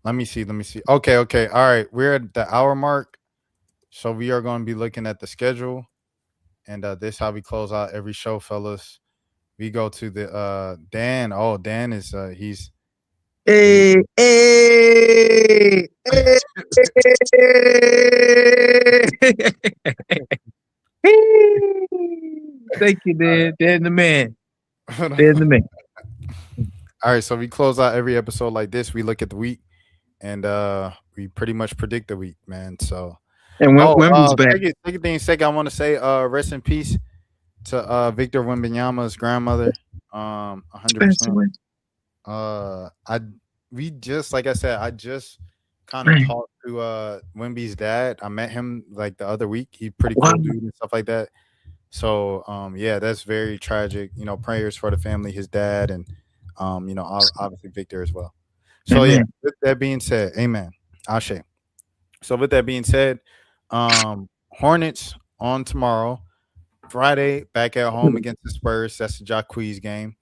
Let me see. Okay. All right, we're at the hour mark, so we are going to be looking at the schedule, and this is how we close out every show, fellas. We go to the Dan. Oh, Dan is he's Hey, hey, hey, Thank you, Dan. Dan the man. Dan the man. All right, so we close out every episode like this. We look at the week, and we pretty much predict the week, man. So, And Wemby's back. Second, I want to say, rest in peace to Victor Wembanyama's grandmother. 100%. Like I said, I just kind of talked to Wemby's dad. I met him like the other week. He's pretty cool dude and stuff like that. So, yeah, that's very tragic. You know, prayers for the family, his dad, and you know, obviously Victor as well. So, Amen. yeah, with that being said, amen. Ashe. So, with that being said, Hornets on tomorrow, Friday, back at home against the Spurs. That's the Jacquees game.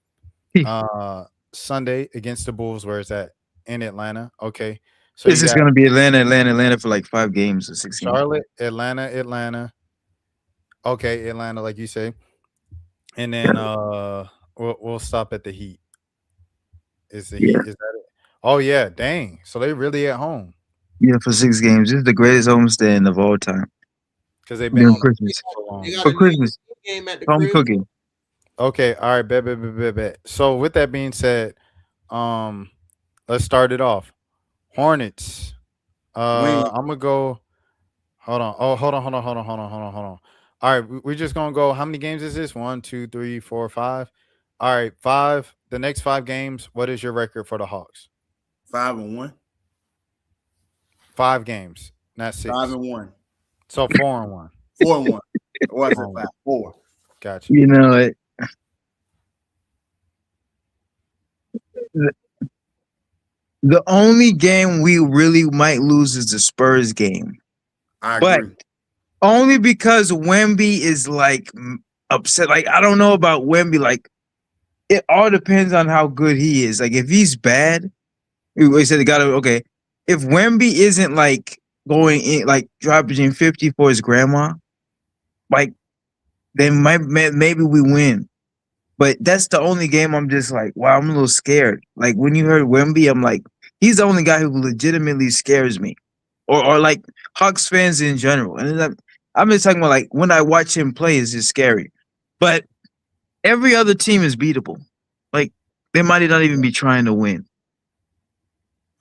Sunday against the Bulls. Where is that? In Atlanta. Okay. So this is going to be Atlanta for like 5 games or 6 games. Charlotte, Atlanta. Okay, Atlanta, like you say. And then we'll stop at the Heat. Is the Heat? Is that it? Oh yeah, dang. So they really at home. Yeah, for 6 games. This is the greatest homestand of all time. Because they've been on Christmas. For Christmas. Game at the Home crib. cooking. Okay, all right, bet. So with that being said, let's start it off. Hornets. I'm gonna go. Hold on. Oh, hold on. All right, we're just gonna go. How many games is this? 1, 2, 3, 4, 5. All right, 5. The next 5 games. What is your record for the Hawks? 5-1. 5 games, not 6. 5-1. So 4-1. 4-1. Or I said 5. 4. Gotcha. You know it. The only game we really might lose is the Spurs game. I agree. But only because Wemby is like upset. Like, I don't know about Wemby. Like, it all depends on how good he is. Like, if he's bad, we said okay. If Wemby isn't like going in, like dropping 50 for his grandma, like, then maybe we win. But that's the only game I'm just like, wow, I'm a little scared. Like, when you heard Wemby, I'm like, he's the only guy who legitimately scares me. Or like Hawks fans in general. And I'm just talking about, like, when I watch him play, it's just scary. But every other team is beatable. Like, they might not even be trying to win.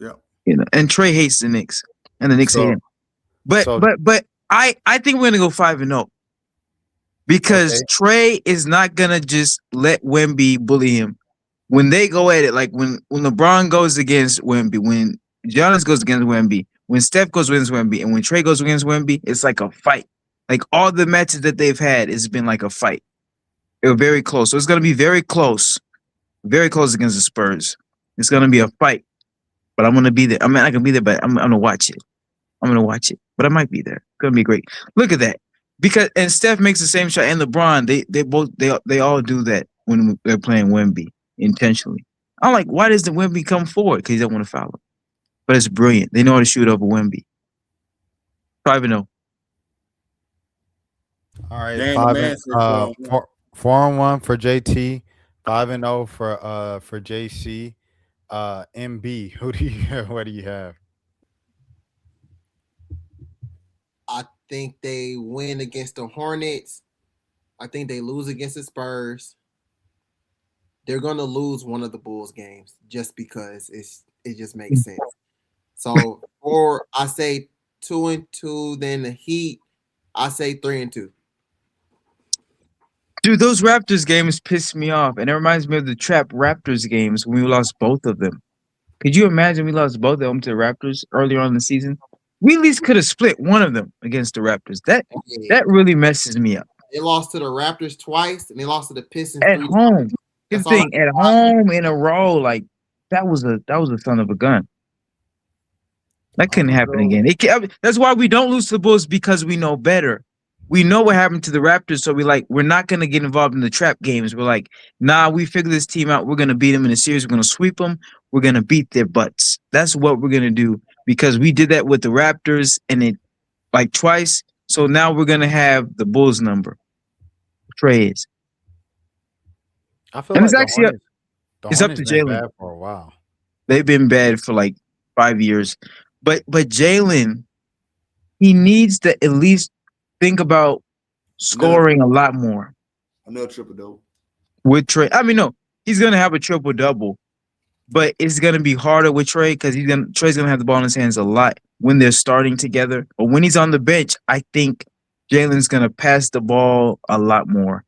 Yeah. You know, and Trae hates the Knicks. And the Knicks hate him. But I think we're gonna go 5-0. Because Trae is not gonna just let Wemby bully him. When they go at it, like when LeBron goes against Wemby, when Giannis goes against Wemby, when Steph goes against Wemby, and when Trae goes against Wemby, it's like a fight. Like, all the matches that they've had, it's been like a fight. They were very close. So it's gonna be very close against the Spurs. It's gonna be a fight. But I'm gonna be there. I'm not gonna be there, but I'm gonna watch it. But I might be there. It's gonna be great. Look at that. And Steph makes the same shot, and LeBron, they all do that when they're playing Wemby intentionally. I'm like, why does the Wemby come forward? Because he doesn't want to foul him. But it's brilliant. They know how to shoot over Wemby. 5-0. All right, 4-1 for JT, 5-0 for JC. MB, what do you have? I think they win against the Hornets. I think they lose against the Spurs. They're gonna lose one of the Bulls games just because it just makes sense. So, or I say 2-2. Then the Heat, I say 3-2. Dude, those Raptors games pissed me off, and it reminds me of the Trap Raptors games when we lost both of them. Could you imagine we lost both of them to the Raptors earlier on in the season? We at least could have split one of them against the Raptors. That really messes me up. They lost to the Raptors twice, and they lost to the Pistons at home. Good thing at home in a row, like that was a son of a gun. That couldn't happen again. That's why we don't lose to the Bulls, because we know better. We know what happened to the Raptors, so we're not gonna get involved in the trap games. We're like, nah, we figured this team out. We're gonna beat them in a series. We're gonna sweep them. We're gonna beat their butts. That's what we're gonna do, because we did that with the Raptors and it like twice. So now we're gonna have the Bulls number. Trae is. I feel like it's actually it's up to Jalen for a while. They've been bad for like 5 years. But Jalen, he needs to at least think about scoring a lot more. Another triple double With Trae. I mean, no, he's gonna have a triple double, but it's gonna be harder with Trae because Trae's gonna have the ball in his hands a lot when they're starting together. But when he's on the bench, I think Jalen's gonna pass the ball a lot more.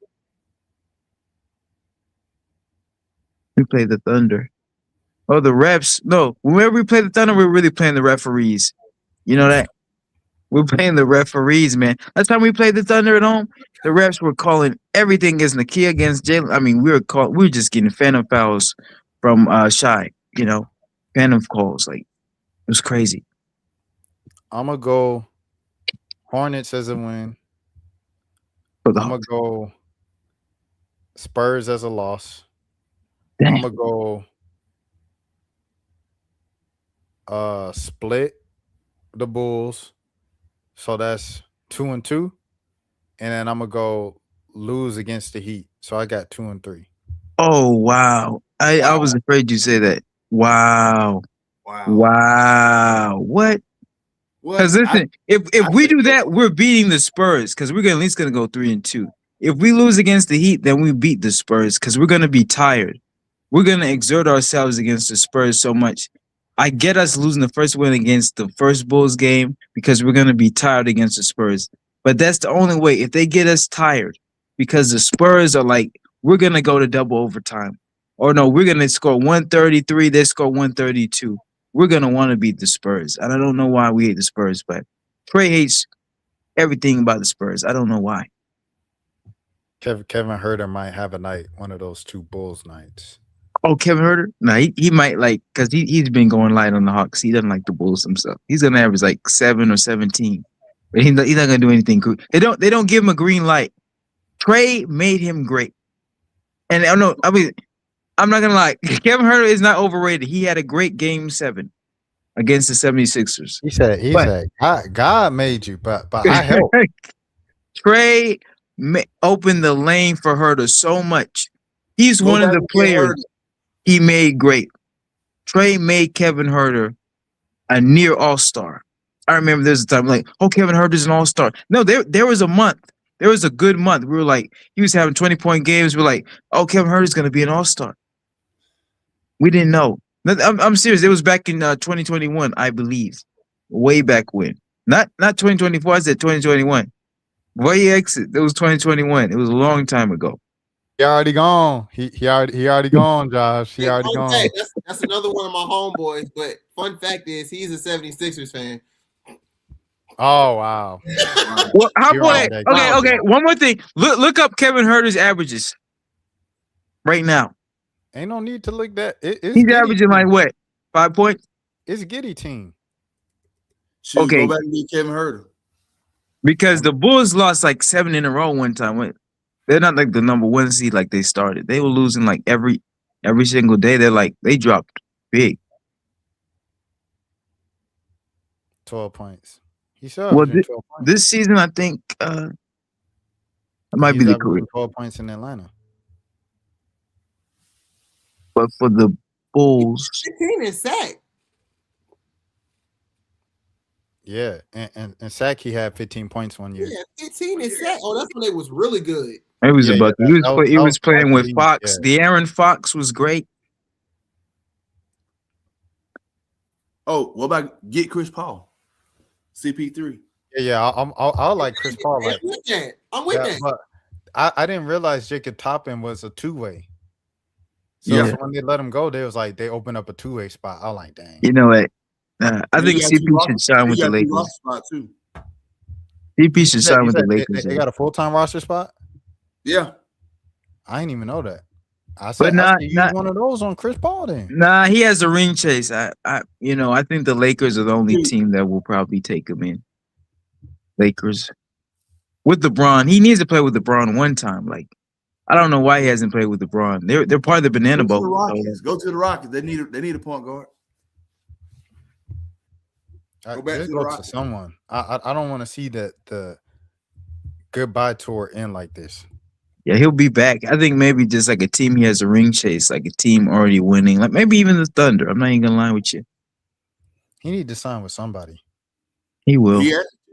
We play the Thunder. Oh, the refs. No, whenever we play the Thunder, we're really playing the referees. You know that? We're playing the referees, man. Last time we played the Thunder at home, the refs were calling everything against Nakia, against Jalen. I mean, we were just getting phantom fouls from Shy, phantom calls. Like, it was crazy. I'm gonna go Hornets as a win. I'm gonna go Spurs as a loss. Dang. I'm gonna go split the Bulls. So that's 2-2. And then I'm gonna go lose against the Heat. So I got 2-3. Oh wow. I was afraid you say that. Wow. What? Because listen, if we do that, we're beating the Spurs because we're at least gonna go 3-2. If we lose against the Heat, then we beat the Spurs because we're gonna be tired. We're gonna exert ourselves against the Spurs so much. I get us losing the first win against the first Bulls game because we're gonna be tired against the Spurs. But that's the only way. If they get us tired, because the Spurs are like, we're gonna go to double overtime, or no, we're gonna score 133. They score 132. We're gonna want to beat the Spurs, and I don't know why we hate the Spurs, but Trae hates everything about the Spurs. I don't know why. Kevin Huerter might have a night, one of those 2 Bulls nights. Oh, Kevin Huerter? No, he might like because he's been going light on the Hawks. He doesn't like the Bulls himself. He's gonna average like 7 or 17, but he's not gonna do anything. They don't give him a green light. Trae made him great, and I know. I mean, I'm not gonna lie. Kevin Huerter is not overrated. He had a great game 7 against the 76ers. He said, God made you, but I helped. Trae opened the lane for Huerter so much. He's one of the players he made great. Trae made Kevin Huerter a near all-star. I remember there's a time like, oh, Kevin Huerter's an all-star. No, there was a month. There was a good month. We were like, he was having 20-point games. We're like, oh, Kevin Huerter's going to be an all-star. We didn't know. I'm serious. It was back in 2021, I believe. Way back when. Not 2024. I said 2021. Way exit. It was 2021. It was a long time ago. He already gone. He already gone, Josh. He already gone. Fact, that's another one of my homeboys. But fun fact is, he's a 76ers fan. Oh wow. Well, how about okay. One more thing. Look up Kevin Huerter's averages right now. Ain't no need to look that. He's averaging like what? 5 points? It's Giddy team. Okay. Go back and get Kevin Huerter. Because the Bulls lost like 7 in a row one time. They're not like the number 1 seed like they started. They were losing like every single day. They dropped big. 12 points. He said this season, I think it might be the career. 12 points in Atlanta. But for the Bulls, 15 is sack. Yeah, and Sack, he had 15 points one year. Yeah, 15 is sack. Oh, that's when they was really good. It was a bucket. He was playing with Fox. Yeah. De'Aaron Fox was great. Oh, what about get Chris Paul? CP3. Yeah, I like Chris Paul. I'm with that. But I didn't realize Jacob Toppin was a 2-way. So when they let him go, they was like they opened up a 2-way spot. I was like, dang. You know what? I think CP should sign with the Lakers. CP should sign with the Lakers. They got a full-time roster spot? Yeah. I didn't even know that. I said, use one of those on Chris Paul then. Nah, he has a ring chase. I think the Lakers are the only team that will probably take him in. Lakers. With LeBron. He needs to play with LeBron one time. Like, I don't know why he hasn't played with LeBron. They're part of the banana boat. Go to the Rockets. They need a point guard. Go back to someone. I don't want to see the goodbye tour end like this. Yeah, he'll be back. I think maybe just like a team he has a ring chase, like a team already winning, like maybe even the Thunder. I'm not even gonna lie with you. He need to sign with somebody. He will.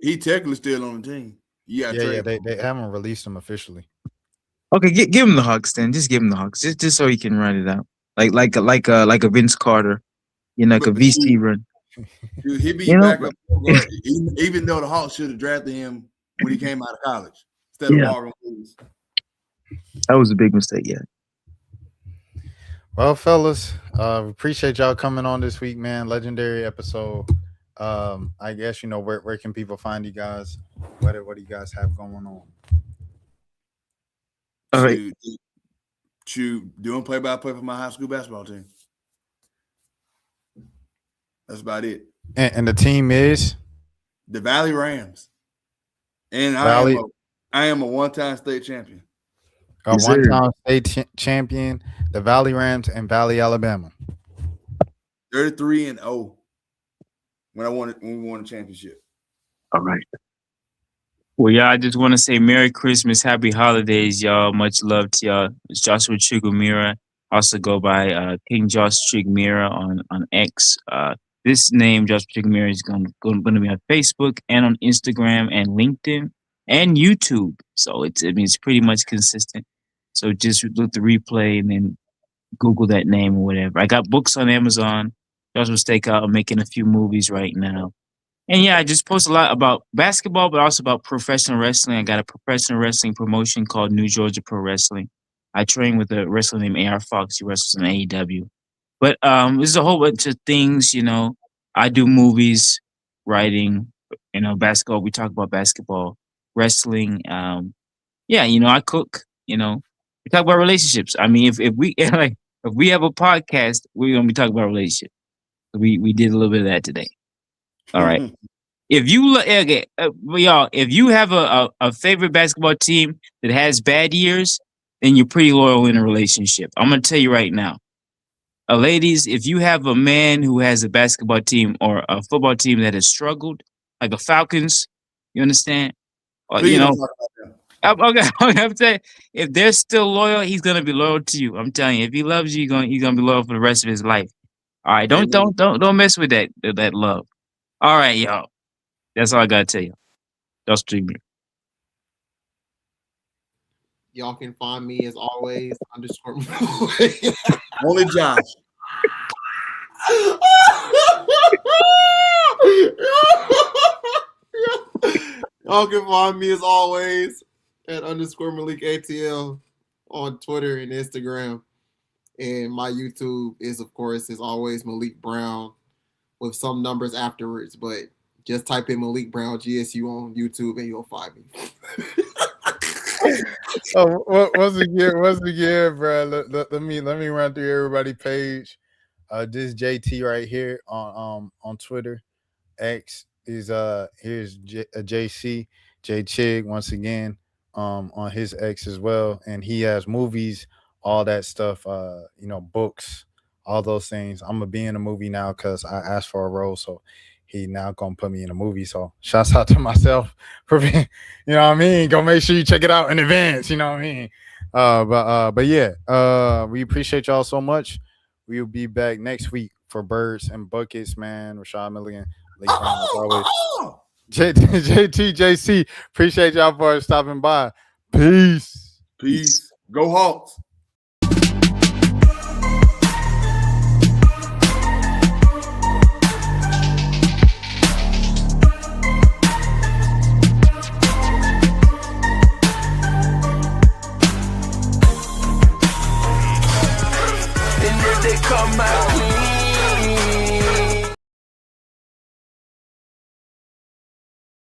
He technically still on the team. Yeah. They haven't released him officially. Okay, give him the Hawks then. Just give him the Hawks, just so he can run it out, like a Vince Carter, like a VC run. Dude, he'd be back up, even though the Hawks should have drafted him when he came out of college instead of Marvin Williams. That was a big mistake, yeah. Well, fellas, appreciate y'all coming on this week, man. Legendary episode. I guess where can people find you guys? What do you guys have going on? All right. Doing play-by-play for my high school basketball team. That's about it. And the team is the Valley Rams. And Valley. I am a one-time state champion. A one-time state champion, the Valley Rams and Valley, Alabama. 33-0 when we won a championship. All right. Well, y'all, I just want to say Merry Christmas, Happy Holidays, y'all. Much love to y'all. It's Joshua Chigumira. Also go by King Josh Chigumira on X. This name, Joshua Chigumira, is going to be on Facebook and on Instagram and LinkedIn and YouTube. So it's pretty much consistent. So just look the replay and then Google that name or whatever. I got books on Amazon. Joshua Stakeout. I'm making a few movies right now. And yeah, I just post a lot about basketball, but also about professional wrestling. I got a professional wrestling promotion called New Georgia Pro Wrestling. I train with a wrestler named AR Fox. He wrestles in AEW. But there's a whole bunch of things, I do movies, writing, basketball. We talk about basketball, wrestling. I cook, we talk about relationships. I mean, if we have a podcast, we're going to be talking about relationships. We did a little bit of that today. All right. If you y'all, if you have a favorite basketball team that has bad years, then you're pretty loyal in a relationship. I'm gonna tell you right now, ladies, if you have a man who has a basketball team or a football team that has struggled, like the Falcons, you understand? Or, I'm saying if they're still loyal, he's gonna be loyal to you. I'm telling you, if he loves you, he's gonna be loyal for the rest of his life. All right, don't mess with that love. All right, y'all. That's all I gotta tell you. That's streaming. Y'all can find me as always _ Only Josh. Y'all can find me as always at _ Malik ATL on Twitter and Instagram. And my YouTube is, of course, as always, Malik Brown with some numbers afterwards. But just type in Malik Brown GSU on YouTube and you'll find me. Once again, bro. Let me run through everybody's page. This JT right here on Twitter. X is here's JC J Chig once again on his X as well, and he has movies, all that stuff, books, all those things. I'm gonna be in a movie now because I asked for a role, so he now gonna put me in a movie. So shouts out to myself for being, go make sure you check it out in advance, but yeah, we appreciate y'all so much. We'll be back next week for Birds and Buckets, man. Rashad Milligan, Lee Brown, as always. JTJC, appreciate y'all for stopping by. Peace. Go Hawks.